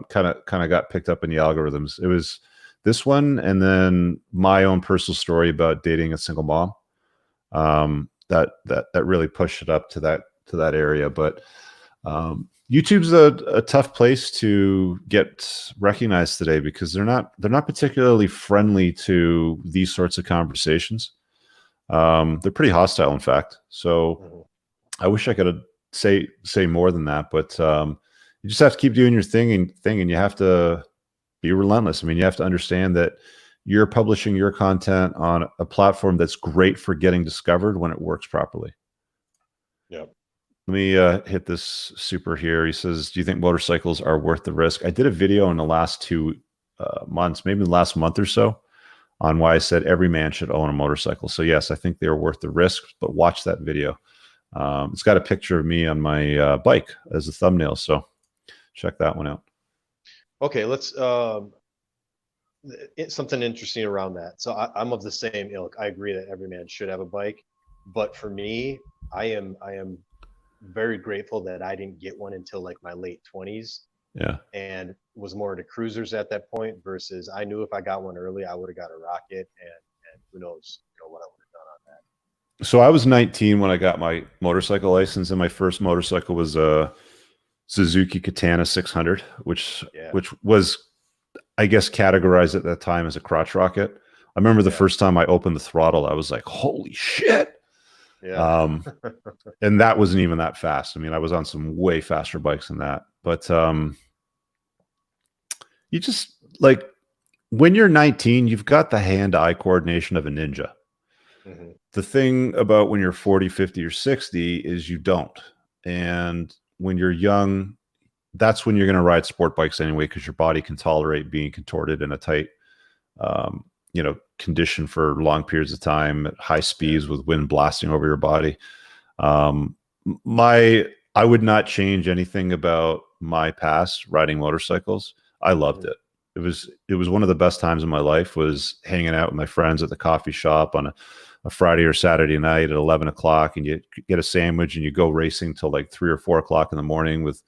kind of got picked up in the algorithms. It was this one, and then my own personal story about dating a single mom. That really pushed it up to that area. But YouTube's a tough place to get recognized today because they're not particularly friendly to these sorts of conversations. They're pretty hostile, in fact. So I wish I could say more than that, but you just have to keep doing your thing, and you have to be relentless. I mean, you have to understand that you're publishing your content on a platform that's great for getting discovered when it works properly. Yeah. Let me hit this super here. He says, do you think motorcycles are worth the risk? I did a video in the last 2 months, maybe the last month or so, on why I said every man should own a motorcycle. So yes, I think they're worth the risk, but watch that video. It's got a picture of me on my bike as a thumbnail. So check that one out. Okay, let's something interesting around that. So I'm of the same ilk. I agree that every man should have a bike, but for me, I am very grateful that I didn't get one until like my late 20s. Yeah. And was more into cruisers at that point versus I knew if I got one early, I would have got a rocket, and who knows, you know, what I would have done on that. So I was 19 when I got my motorcycle license, and my first motorcycle was a Suzuki Katana 600, which was, I guess, categorized at that time as a crotch rocket. I remember the first time I opened the throttle, I was like, holy shit. Yeah. And that wasn't even that fast. I mean, I was on some way faster bikes than that. But you just, like, when you're 19, you've got the hand-eye coordination of a ninja. Mm-hmm. The thing about when you're 40, 50, or 60 is you don't. And when you're young, that's when you're going to ride sport bikes anyway, because your body can tolerate being contorted in a tight, you know, condition for long periods of time at high speeds with wind blasting over your body. I would not change anything about my past riding motorcycles. I loved it. It was one of the best times in my life, was hanging out with my friends at the coffee shop on a Friday or Saturday night at 11 o'clock, and you get a sandwich and you go racing till like 3 or 4 o'clock in the morning with,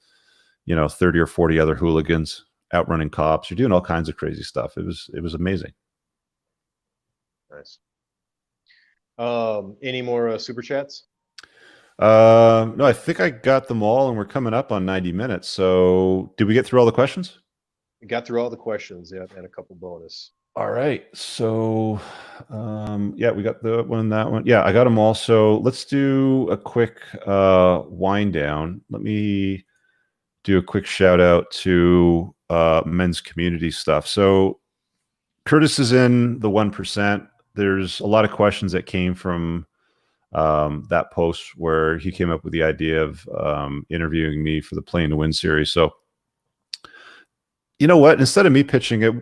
you know, 30 or 40 other hooligans outrunning cops. You're doing all kinds of crazy stuff. It was amazing. Nice. Any more super chats? No, I think I got them all, and we're coming up on 90 minutes. So, did we get through all the questions? We got through all the questions, yeah, and a couple bonus. All right. So, yeah, we got the one, that one. Yeah, I got them all. So let's do a quick wind down. Let me do a quick shout out to men's community stuff. So Curtis is in the 1%. There's a lot of questions that came from that post where he came up with the idea of interviewing me for the Playing to Win series. So, you know what? Instead of me pitching it,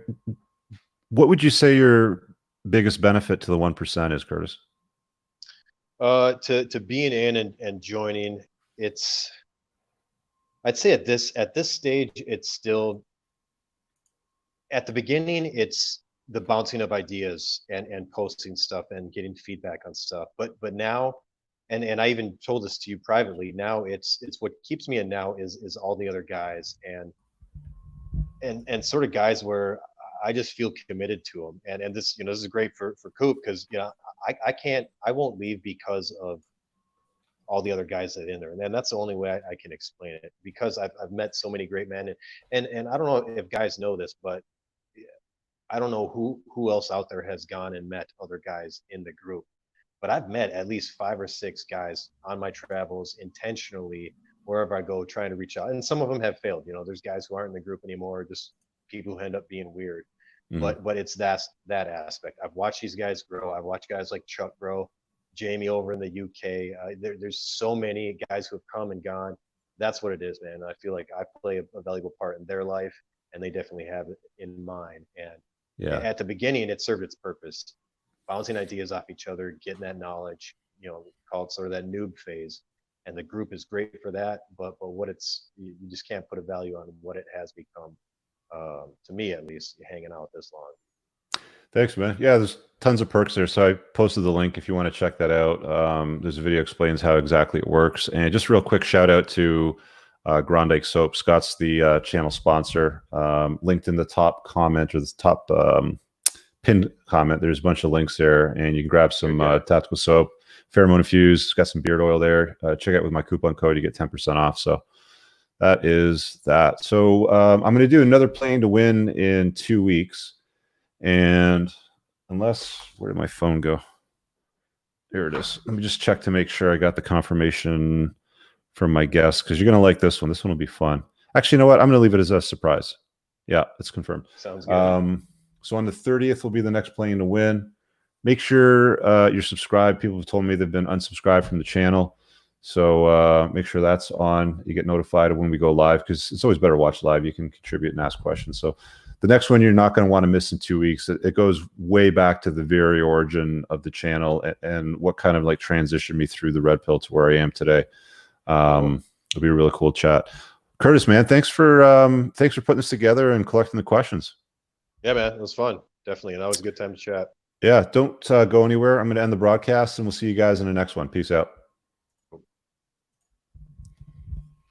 what would you say your biggest benefit to the 1% is, Curtis? To being in and joining, I'd say at this stage, it's still, at the beginning, it's the bouncing of ideas and posting stuff and getting feedback on stuff. But now, and I even told this to you privately, now it's what keeps me in now is all the other guys and sort of guys where I just feel committed to them. And this, this is great for Coop, because I won't leave because of all the other guys that are in there. And that's the only way I can explain it, because I've met so many great men, and I don't know if guys know this, but I don't know who else out there has gone and met other guys in the group, but I've met at least 5 or 6 guys on my travels intentionally wherever I go, trying to reach out. And some of them have failed. There's guys who aren't in the group anymore, just people who end up being weird. Mm-hmm. But it's that aspect. I've watched these guys grow. I've watched guys like Chuck grow, Jamie over in the UK. There's so many guys who have come and gone. That's what it is, man. I feel like I play a valuable part in their life, and they definitely have it in mine. And Yeah. at the beginning, it served its purpose, bouncing ideas off each other, getting that knowledge, called sort of that noob phase. And the group is great for that, but what you just can't put a value on what it has become, to me at least, hanging out this long. Thanks, man. Yeah, there's tons of perks there. So I posted the link if you want to check that out. There's a video explains how exactly it works. And just real quick shout out to Grondike Soap. Scott's the channel sponsor. Linked in the top comment, or the top pinned comment. There's a bunch of links there, and you can grab some tactical soap, pheromone infused. Got some beard oil there. Check out with my coupon code, you get 10% off. So that is that. So I'm going to do another Playing to Win in 2 weeks. And where did my phone go? There it is. Let me just check to make sure I got the confirmation from my guest, because you're going to like this one. This one will be fun. Actually, you know what? I'm going to leave it as a surprise. Yeah, it's confirmed. Sounds good. So on the 30th will be the next Playing to Win. Make sure you're subscribed. People have told me they've been unsubscribed from the channel. So make sure that's on. You get notified of when we go live, because it's always better to watch live. You can contribute and ask questions. So the next one you're not going to want to miss in 2 weeks. It goes way back to the very origin of the channel and what kind of like transitioned me through the red pill to where I am today. It'll be a really cool chat. Curtis, man, thanks for putting this together and collecting the questions. Yeah, man, it was fun. Definitely. And that was a good time to chat. Yeah, don't go anywhere. I'm going to end the broadcast, and we'll see you guys in the next one. Peace out.